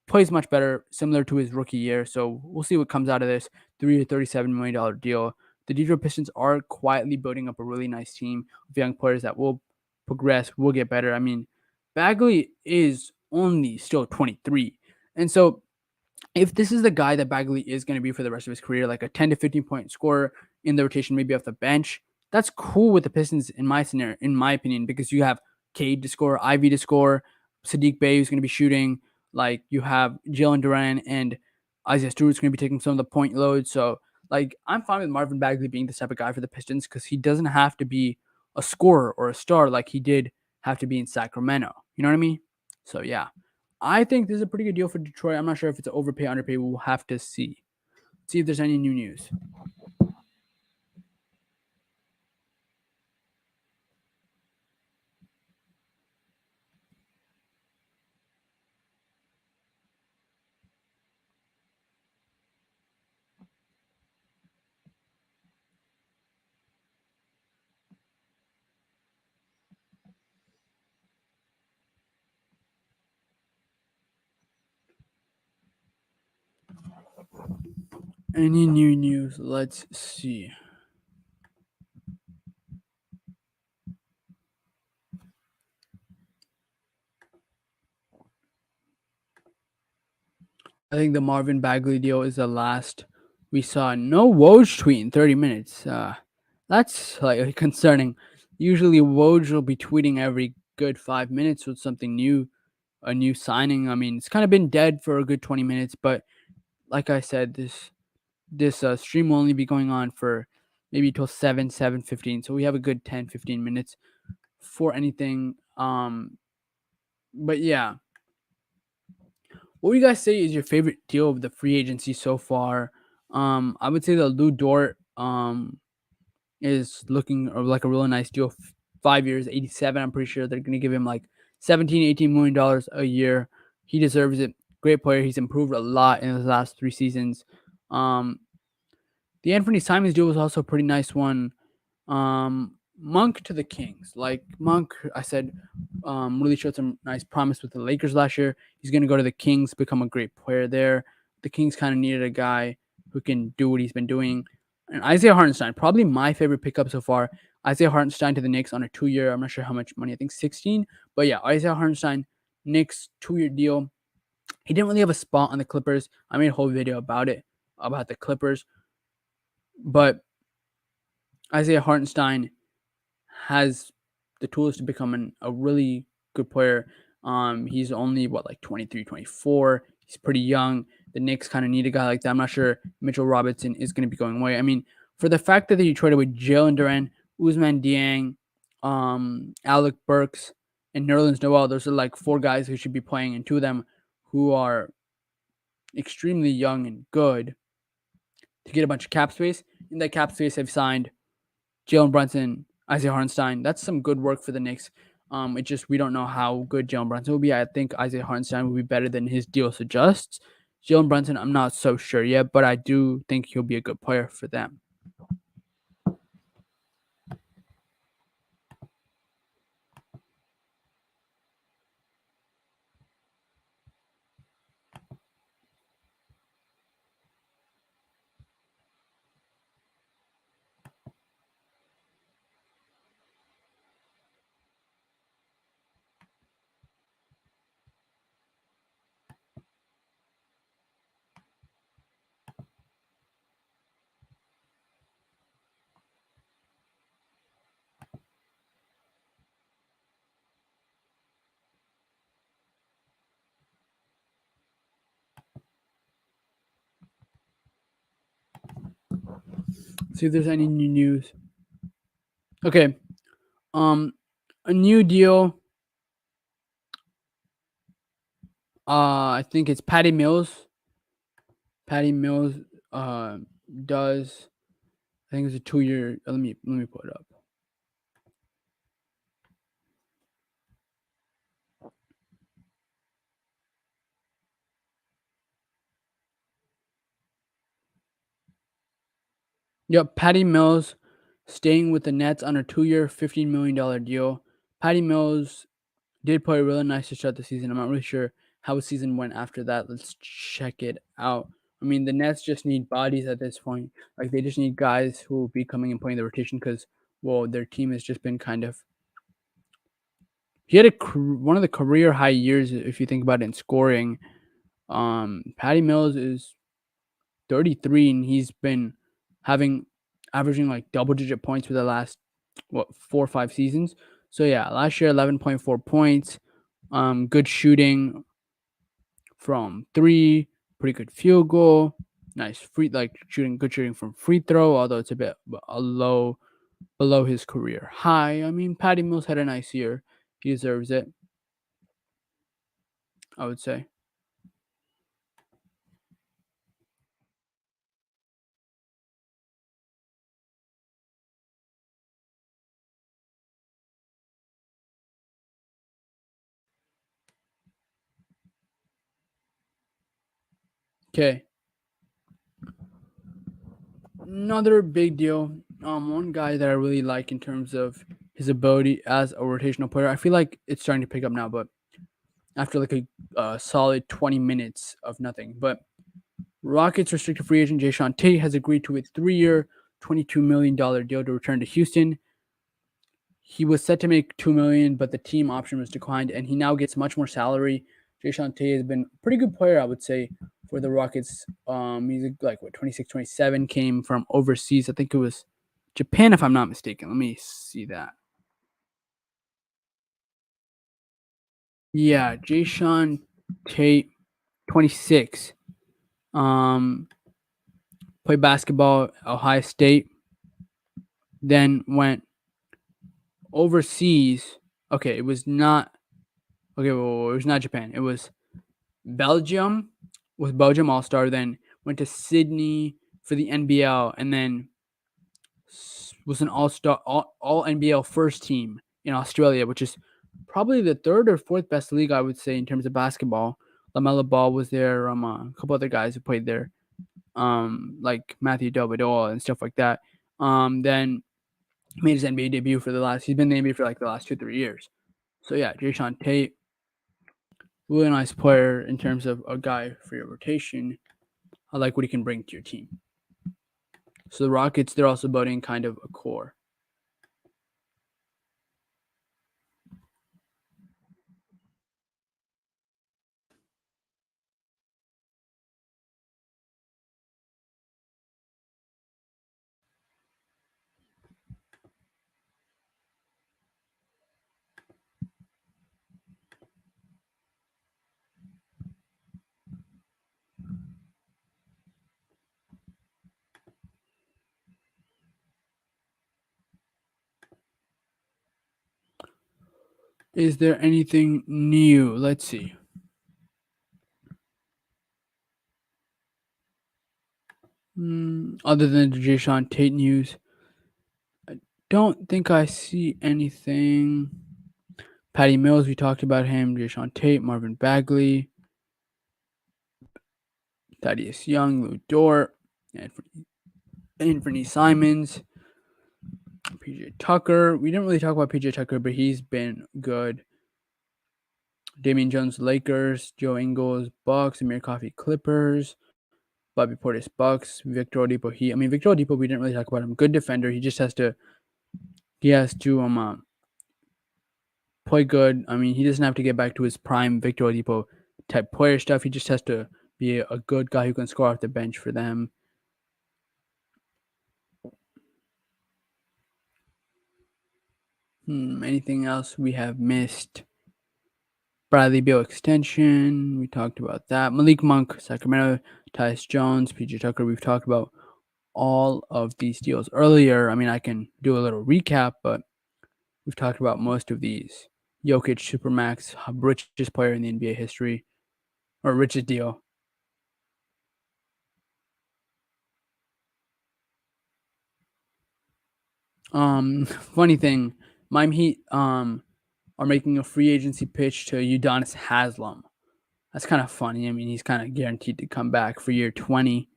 Plays much better, similar to his rookie year. So we'll see what comes out of this $3 to $37 million deal. The Detroit Pistons are quietly building up a really nice team of young players that will progress, will get better. I mean, Bagley is only still 23. And so if this is the guy that Bagley is going to be for the rest of his career, like a 10 to 15 point scorer in the rotation, maybe off the bench, that's cool with the Pistons in my scenario, in my opinion, because you have Cade to score, Ivy to score, Sadiq Bey who's going to be shooting. Like you have Jalen Duran and Isaiah Stewart's going to be taking some of the point load. So like I'm fine with Marvin Bagley being the type of guy for the Pistons because he doesn't have to be a scorer or a star like he did have to be in Sacramento. You know what I mean? So yeah, I think this is a pretty good deal for Detroit. I'm not sure if it's an overpay, underpay. We'll have to see. See if there's any new news. Any new news? Let's see. I think the Marvin Bagley deal is the last we saw. No Woj tweet in 30 minutes. That's slightly concerning. Usually Woj will be tweeting every good 5 minutes with something new, a new signing. I mean, it's kind of been dead for a good 20 minutes, but like I said, this stream will only be going on for maybe till 7:15. So we have a good 10-15 minutes for anything. But yeah, what do you guys say is your favorite deal of the free agency so far? I would say the Lou Dort is looking like a really nice deal. 5 years, 87. I'm pretty sure they're gonna give him like 17, $18 million a year. He deserves it. Great player. He's improved a lot in his last 3 seasons. Um, the Anthony Simons deal was also a pretty nice one. Monk to the Kings. Like Monk, I said, really showed some nice promise with the Lakers last year. He's going to go to the Kings, become a great player there. The Kings kind of needed a guy who can do what he's been doing. And Isaiah Hartenstein, probably my favorite pickup so far. Isaiah Hartenstein to the Knicks on a 2-year. I'm not sure how much money. I think 16. But yeah, Isaiah Hartenstein, Knicks 2-year deal. He didn't really have a spot on the Clippers. I made a whole video about it, about the Clippers. But Isaiah Hartenstein has the tools to become a really good player. He's only like 23, 24. He's pretty young. The Knicks kind of need a guy like that. I'm not sure Mitchell Robinson is going to be going away. I mean, for the fact that you traded with Jalen Duran, Usman Dieng, Alec Burks, and Nerlens Noel, those are like 4 guys who should be playing, and 2 of them who are extremely young and good to get a bunch of cap space. In that cap space, they've signed Jalen Brunson, Isaiah Hartenstein. That's some good work for the Knicks. It just we don't know how good Jalen Brunson will be. I think Isaiah Hartenstein will be better than his deal suggests. Jalen Brunson, I'm not so sure yet, but I do think he'll be a good player for them. See if there's any new news. Okay. A new deal. I think it's Patty Mills. Patty Mills does. I think it's a 2-year. Let me pull it up. Yep, Patty Mills staying with the Nets on a 2-year, $15 million deal. Patty Mills did play really nice to start the season. I'm not really sure how the season went after that. Let's check it out. I mean, the Nets just need bodies at this point. Like, they just need guys who will be coming and playing the rotation because, well, their team has just been kind of. He had one of the career high years, if you think about it, in scoring. Patty Mills is 33, and he's been averaging like double-digit points for the last what 4 or 5 seasons. So yeah, last year 11.4 points, good shooting from three, pretty good field goal, nice free good shooting from free throw, although it's a bit low below his career high. I mean, Patty Mills had a nice year. He deserves it, I would say. Okay. Another big deal. One guy that I really like in terms of his ability as a rotational player. I feel like it's starting to pick up now, but after like a solid 20 minutes of nothing. But Rockets restricted free agent Jae'Sean Tate has agreed to a 3-year, $22 million deal to return to Houston. He was set to make $2 million, but the team option was declined, and he now gets much more salary. Jae'Sean Tate has been a pretty good player, I would say, for the Rockets. He's like 26, 27, came from overseas. I think it was Japan, if I'm not mistaken. Let me see that. Yeah, Jae'Sean Tate, 26. Um, Played basketball at Ohio State, then went overseas. Okay, it was not. Okay, well, it was not Japan. It was Belgium with Belgium All Star. Then went to Sydney for the NBL, and then was an All Star, all NBL first team in Australia, which is probably the third or fourth best league, I would say, in terms of basketball. LaMelo Ball was there. A couple other guys who played there, like Matthew Dellavedova and stuff like that. Then made his NBA debut for the last. He's been in the NBA for like the last 2-3 years. So yeah, Jae'Sean Tate, really nice player in terms of a guy for your rotation. I like what he can bring to your team. So the Rockets, they're also building kind of a core. Is there anything new? Let's see. Other than the Jae'Sean Tate news, I don't think I see anything. Patty Mills, we talked about him. Jae'Sean Tate, Marvin Bagley, Thaddeus Young, Lou Dort, Anthony Simons, PJ Tucker. We didn't really talk about PJ Tucker, but he's been good. Damian Jones, Lakers. Joe Ingles, Bucks. Amir Coffey, Clippers. Bobby Portis, Bucks. Victor Oladipo, Victor Oladipo, we didn't really talk about him. Good defender. He just has to. He has to play good. He doesn't have to get back to his prime Victor Oladipo type player stuff. He just has to be a good guy who can score off the bench for them. Anything else we have missed? Bradley Beal extension. We talked about that. Malik Monk, Sacramento. Tyus Jones, PJ Tucker. We've talked about all of these deals earlier. I can do a little recap, but we've talked about most of these. Jokic, Supermax, richest player in the NBA history, or richest deal. Funny thing, Miami Heat are making a free agency pitch to Udonis Haslem. That's kind of funny. He's kind of guaranteed to come back for year 20.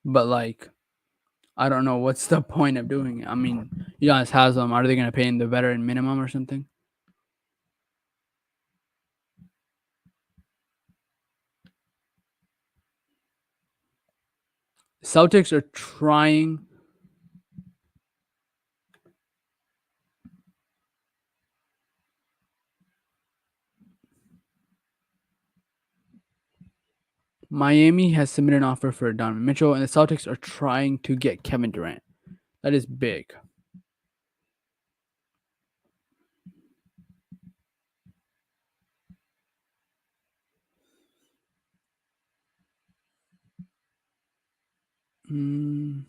But I don't know what's the point of doing it. Udonis Haslem, are they going to pay him the veteran minimum or something? Celtics are trying. Miami has submitted an offer for Donovan Mitchell, and the Celtics are trying to get Kevin Durant. That is big. Mm,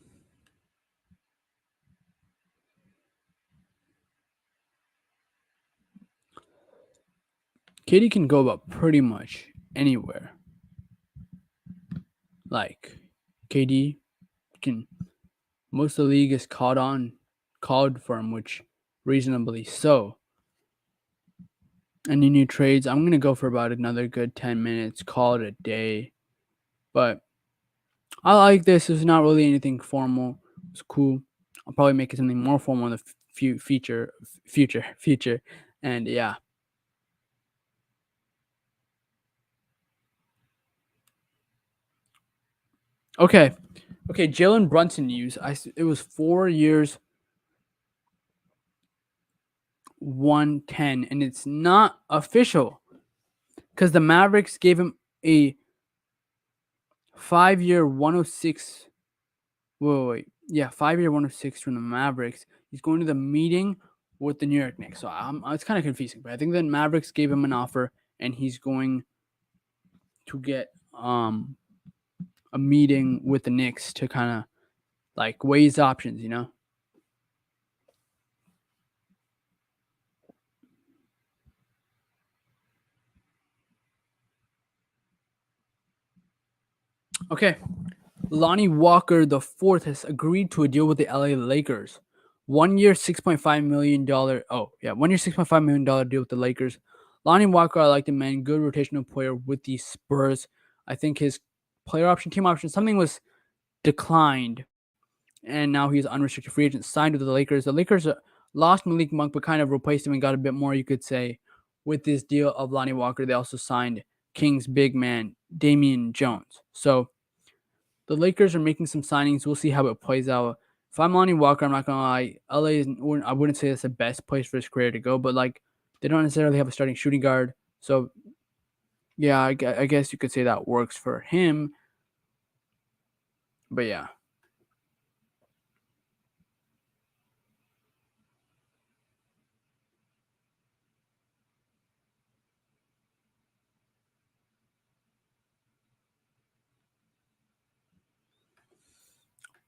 KD can go about pretty much anywhere. Like KD can most of the league is called for him, which reasonably so. Any new trades? I'm gonna go for about another good 10 minutes. Call it a day. But I like this. It's not really anything formal. It's cool. I'll probably make it something more formal in the future. And yeah. Okay. Jalen Brunson news. It was 4 years, 110, and it's not official because the Mavericks gave him a 5-year 106. Wait. Yeah, 5-year 106 from the Mavericks. He's going to the meeting with the New York Knicks. So it's kind of confusing, but I think the Mavericks gave him an offer, and he's going to get a meeting with the Knicks to kind of like weigh his options, you know? Okay. Lonnie Walker the fourth has agreed to a deal with the LA Lakers. 1 year, $6.5 million. Oh, yeah, 1 year, $6.5 million deal with the Lakers. Lonnie Walker, I like the man, good rotational player with the Spurs. I think his player option, team option, something was declined, and now he's unrestricted free agent, signed with the Lakers. The Lakers lost Malik Monk, but kind of replaced him and got a bit more, you could say, with this deal of Lonnie Walker. They also signed Kings big man Damian Jones. So the Lakers are making some signings. We'll see how it plays out. If I'm Lonnie Walker, I'm not gonna lie. I wouldn't say it's the best place for his career to go, but like they don't necessarily have a starting shooting guard. So yeah, I guess you could say that works for him. But yeah,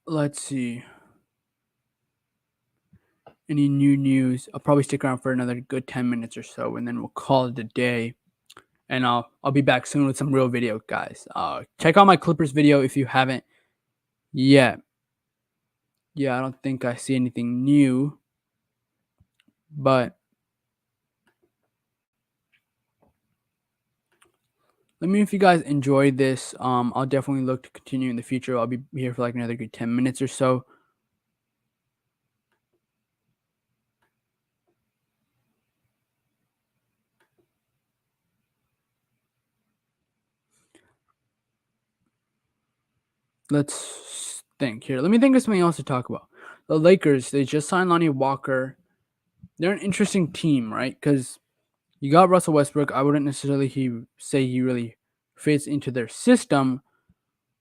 let's see. Any new news? I'll probably stick around for another good 10 minutes or so, and then we'll call it a day. And I'll be back soon with some real video, guys. Check out my Clippers video if you haven't yet. Yeah, I don't think I see anything new, but let me know if you guys enjoyed this. I'll definitely look to continue in the future. I'll be here for like another good 10 minutes or so. Let's think here. Let me think of something else to talk about. The Lakers, they just signed Lonnie Walker. They're an interesting team, right? Because you got Russell Westbrook. I wouldn't necessarily say he really fits into their system,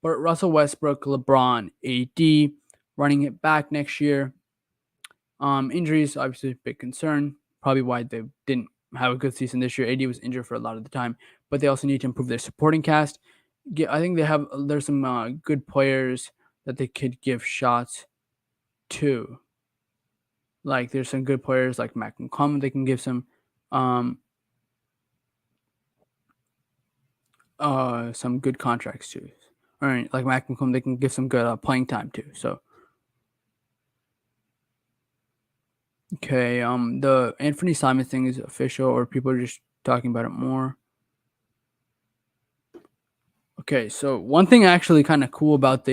but Russell Westbrook, LeBron, AD, running it back next year. Injuries, obviously, a big concern. Probably why they didn't have a good season this year. AD was injured for a lot of the time, but they also need to improve their supporting cast. I think there's some good players that they could give shots to. Like there's some good players like Mac McCollum they can give some good contracts to. All right, like Mac McCollum they can give some good playing time to. So okay, the Anthony Simons thing is official, or people are just talking about it more. Okay, so one thing actually kind of cool about the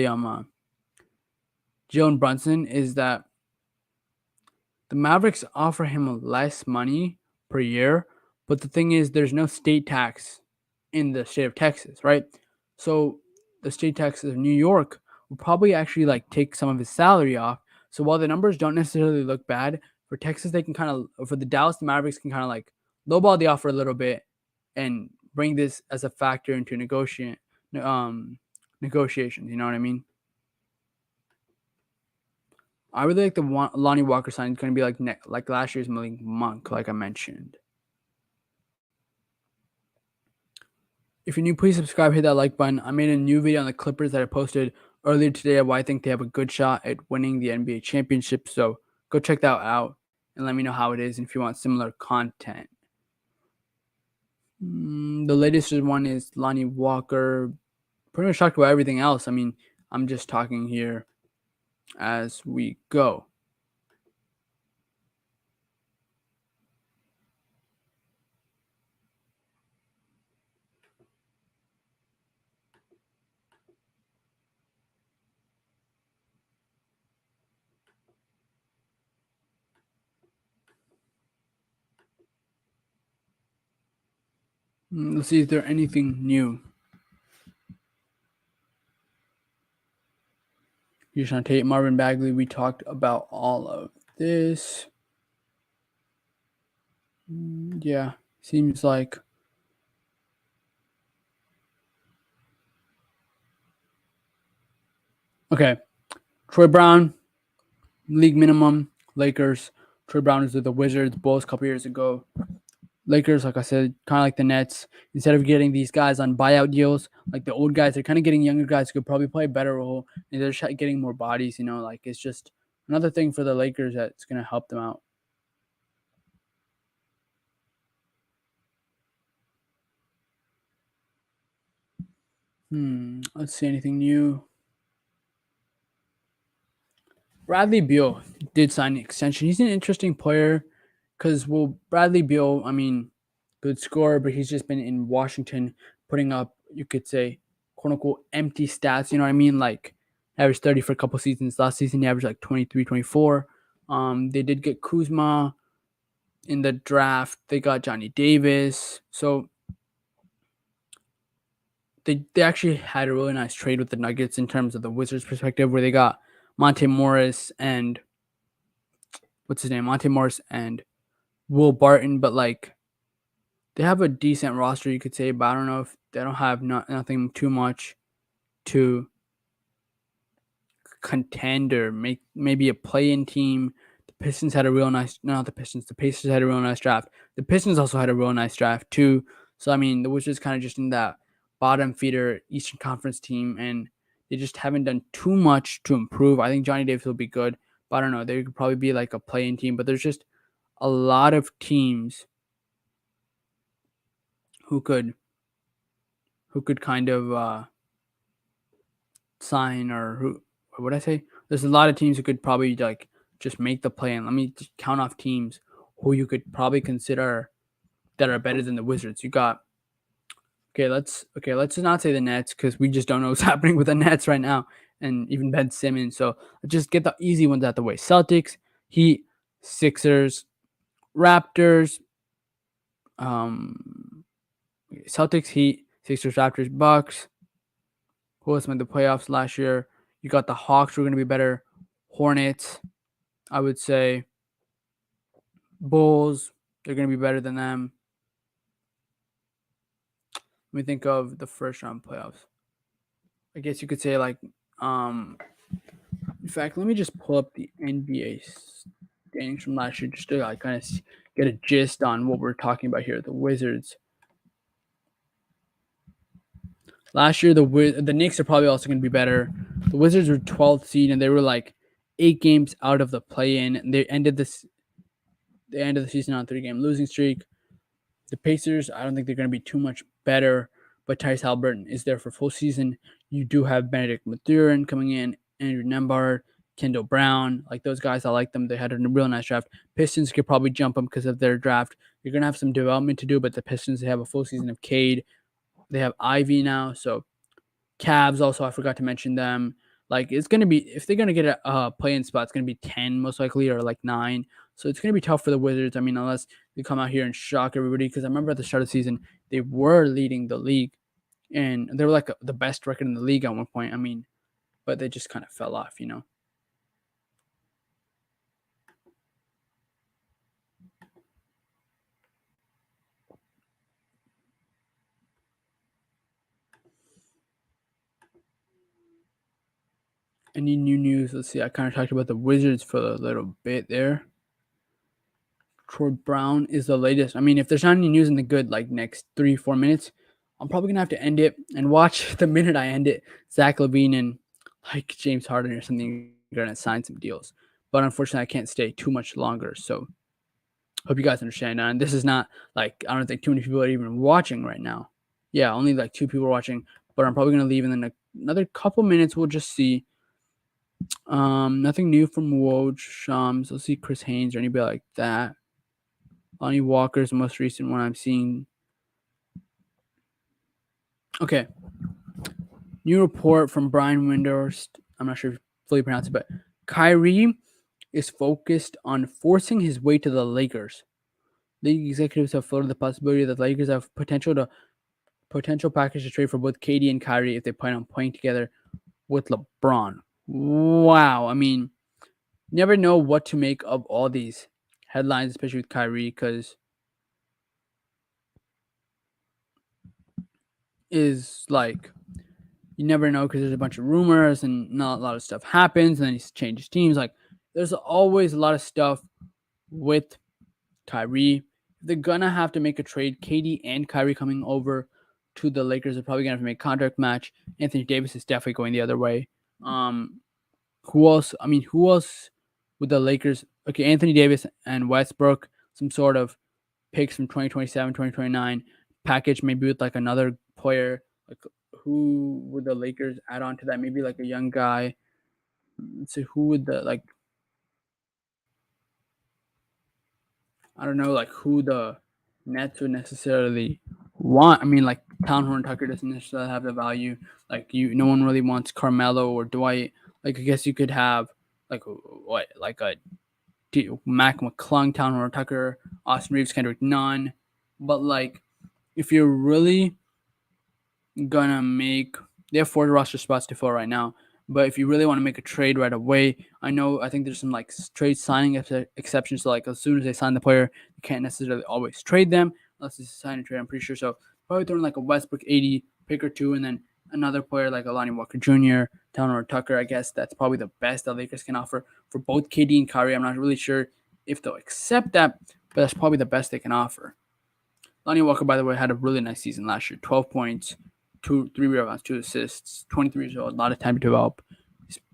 Jalen Brunson is that the Mavericks offer him less money per year, but the thing is, there's no state tax in the state of Texas, right? So the state tax of New York will probably actually like take some of his salary off. So while the numbers don't necessarily look bad for Texas, they can kind of for the Dallas Mavericks can kind of like lowball the offer a little bit and bring this as a factor into negotiations. You know what I mean? I really like the Lonnie Walker sign. It's going to be like last year's Malik Monk, like I mentioned. If you're new, please subscribe, hit that like button. I made a new video on the Clippers that I posted earlier today why I think they have a good shot at winning the NBA championship. So go check that out and let me know how it is and if you want similar content. The latest one is Lonnie Walker. Pretty much talked about everything else. I mean, I'm just talking here as we go. Let's see if there's anything new. Houston Tate, Marvin Bagley. We talked about all of this. Yeah, seems like. Okay, Troy Brown, league minimum. Lakers. Troy Brown is with the Wizards. Bulls a couple years ago. Lakers, like I said, kind of like the Nets. Instead of getting these guys on buyout deals, like the old guys, they're kind of getting younger guys who could probably play a better role, and they're just getting more bodies. Like it's just another thing for the Lakers that's going to help them out. Let's see anything new. Bradley Beal did sign an extension. He's an interesting player because, Bradley Beal, I mean, good scorer, but he's just been in Washington putting up, you could say, quote unquote, empty stats. You know what I mean? Like, averaged 30 for a couple seasons. Last season, he averaged like 23, 24. They did get Kuzma in the draft. They got Johnny Davis. So, they actually had a really nice trade with the Nuggets in terms of the Wizards' perspective, where they got Monte Morris and Monte Morris and Will Barton, but like they have a decent roster, you could say, but I don't know if they don't have nothing too much to contend or make maybe a play-in team. The Pistons had a real nice, not the Pistons, the Pacers had a real nice draft. The Pistons also had a real nice draft too. So I mean, the Wizards kind of just in that bottom feeder Eastern Conference team, and they just haven't done too much to improve. I think Johnny Davis will be good, but I don't know. They could probably be like a play-in team, but there's just a lot of teams who could kind of sign, or who, what would I say? There's a lot of teams who could probably like just make the play. And let me just count off teams who you could probably consider that are better than the Wizards. You got let's not say the Nets because we just don't know what's happening with the Nets right now, and even Ben Simmons. So just get the easy ones out the way. Celtics, Heat, Sixers, Raptors, Celtics, Heat, Sixers, Raptors, Bucks. Who else made the playoffs last year? You got the Hawks who are going to be better. Hornets, I would say. Bulls, they're going to be better than them. Let me think of the first round playoffs. I guess you could say like, in fact, let me just pull up the NBA standings from last year just to like kind of get a gist on what we're talking about here. The Wizards. Last year, the Knicks are probably also going to be better. The Wizards were 12th seed, and they were like 8 games out of the play-in. They ended the season on a 3-game losing streak. The Pacers, I don't think they're going to be too much better, but Tyrese Haliburton is there for full season. You do have Benedict Mathurin coming in, Andrew Nembhard, Kendall Brown. Like those guys, I like them. They had a real nice draft. Pistons could probably jump them because of their draft. You're going to have some development to do, but the Pistons, they have a full season of Cade. They have Ivy now, so Cavs also, I forgot to mention them. Like it's gonna be, if they're gonna get a play-in spot, it's gonna be 10 most likely, or like 9. So it's gonna be tough for the Wizards. I mean, unless they come out here and shock everybody. Because I remember at the start of the season they were leading the league, and they were like the best record in the league at one point. I mean, but they just kind of fell off, Any new news? Let's see. I kind of talked about the Wizards for a little bit there. Troy Brown is the latest. I mean, if there's not any news in the good, like next 3-4 minutes, I'm probably gonna have to end it and watch the minute I end it. Zach LaVine and like James Harden or something, you're gonna sign some deals. But unfortunately, I can't stay too much longer. So hope you guys understand. And this is not like I don't think too many people are even watching right now. Yeah, only like 2 people are watching. But I'm probably gonna leave in another couple minutes. We'll just see. Nothing new from Woj. So we'll see Chris Haynes or anybody like that. Lonnie Walker's the most recent one I'm seeing. Okay. New report from Brian Windhorst. I'm not sure if you fully pronounce it, but Kyrie is focused on forcing his way to the Lakers. League executives have floated the possibility that the Lakers have potential package to trade for both KD and Kyrie if they plan on playing together with LeBron. Wow. I mean, never know what to make of all these headlines, especially with Kyrie, because is like you never know because there's a bunch of rumors and not a lot of stuff happens and then he changes teams. Like there's always a lot of stuff with Kyrie. They're gonna have to make a trade. KD and Kyrie coming over to the Lakers are probably gonna have to make a contract match. Anthony Davis is definitely going the other way. Who else? I mean, who else with the Lakers? Okay, Anthony Davis and Westbrook, some sort of picks from 2027, 2029 package, maybe with like another player. Like who would the Lakers add on to that? Maybe like a young guy. Let's see who would the like I don't know like who the Nets would necessarily want. I mean like Town Horn Tucker doesn't necessarily have the value. Like no one really wants Carmelo or Dwight. Like I guess you could have like what like a Mac McClung, Town Horn Tucker, Austin Reeves, Kendrick Nunn. But like if you're really gonna make they have 4 roster spots to fill right now. But if you really want to make a trade right away, I think there's some like trade signing exceptions. So like as soon as they sign the player, you can't necessarily always trade them unless they sign a trade. I'm pretty sure. So probably throwing like a Westbrook 80 pick or two, and then another player like Lonnie Walker Jr., Towner Tucker. I guess that's probably the best the Lakers can offer for both KD and Kyrie. I'm not really sure if they'll accept that, but that's probably the best they can offer. Lonnie Walker, by the way, had a really nice season last year. 12 points, 3 rebounds, 2 assists. 23 years old, a lot of time to develop.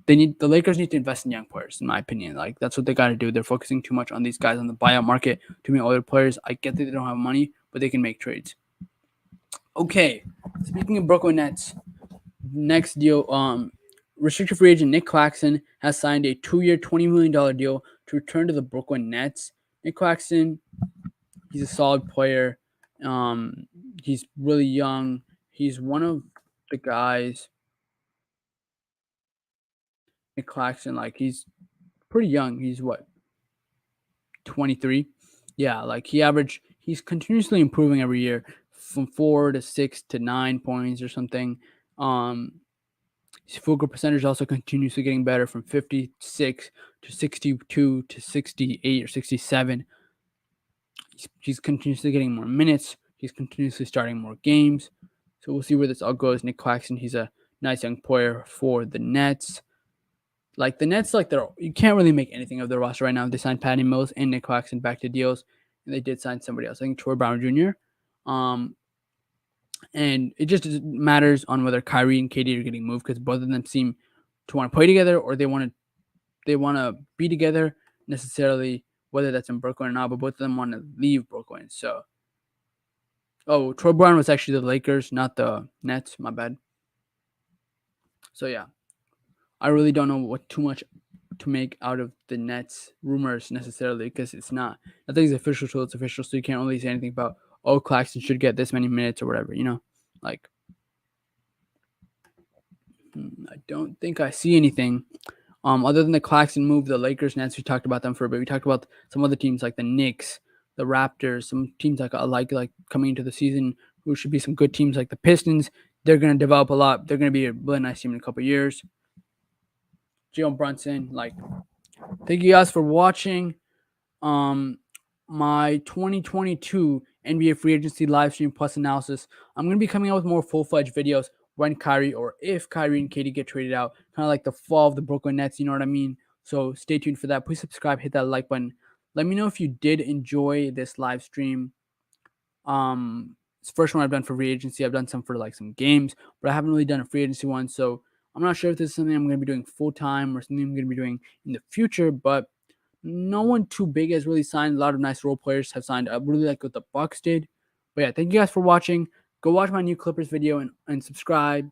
The Lakers need to invest in young players, in my opinion. Like that's what they got to do. They're focusing too much on these guys on the buyout market. Too many older players. I get that they don't have money, but they can make trades. Okay, speaking of Brooklyn Nets, next deal. Restricted free agent Nick Claxton has signed a 2-year, $20 million deal to return to the Brooklyn Nets. Nick Claxton, he's a solid player. He's really young. He's one of the guys. Nick Claxton, like he's pretty young. He's what 23. Yeah, like he's continuously improving every year from 4 to 6 to 9 points or something. His field goal percentage also continuously getting better from 56 to 62 to 68 or 67. He's continuously getting more minutes. He's continuously starting more games. So we'll see where this all goes. Nick Claxton, he's a nice young player for the Nets. Like the Nets, like you can't really make anything of their roster right now. They signed Patty Mills and Nick Claxton back to deals, and they did sign somebody else. I think Troy Brown Jr. And it just matters on whether Kyrie and KD are getting moved because both of them seem to want to play together or they want to be together necessarily, whether that's in Brooklyn or not. But both of them want to leave Brooklyn. So, Troy Brown was actually the Lakers, not the Nets. My bad. So yeah, I really don't know what too much to make out of the Nets rumors necessarily because it's not. Nothing's official till it's official, so you can't really say anything about Claxton should get this many minutes or whatever. Like I don't think I see anything. Other than the Claxton move, the Lakers, Nets, we talked about them for a bit. We talked about some other teams like the Knicks, the Raptors, some teams like coming into the season who should be some good teams like the Pistons. They're going to develop a lot. They're going to be a really nice team in a couple of years. Jalen Brunson, thank you guys for watching. My 2022 NBA free agency live stream plus analysis. I'm going to be coming out with more full-fledged videos when Kyrie or if Kyrie and KD get traded out, kind of like the fall of the Brooklyn Nets, you know what I mean? So stay tuned for that. Please subscribe, hit that like button. Let me know if you did enjoy this live stream. It's the first one I've done for free agency. I've done some for some games, but I haven't really done a free agency one. So I'm not sure if this is something I'm going to be doing full time or something I'm going to be doing in the future, but no one too big has really signed. A lot of nice role players have signed. I really like what the Bucks did. But yeah, thank you guys for watching. Go watch my new Clippers video and subscribe.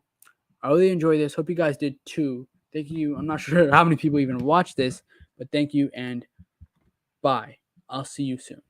I really enjoy this. Hope you guys did too. Thank you. I'm not sure how many people even watch this, but thank you and bye. I'll see you soon.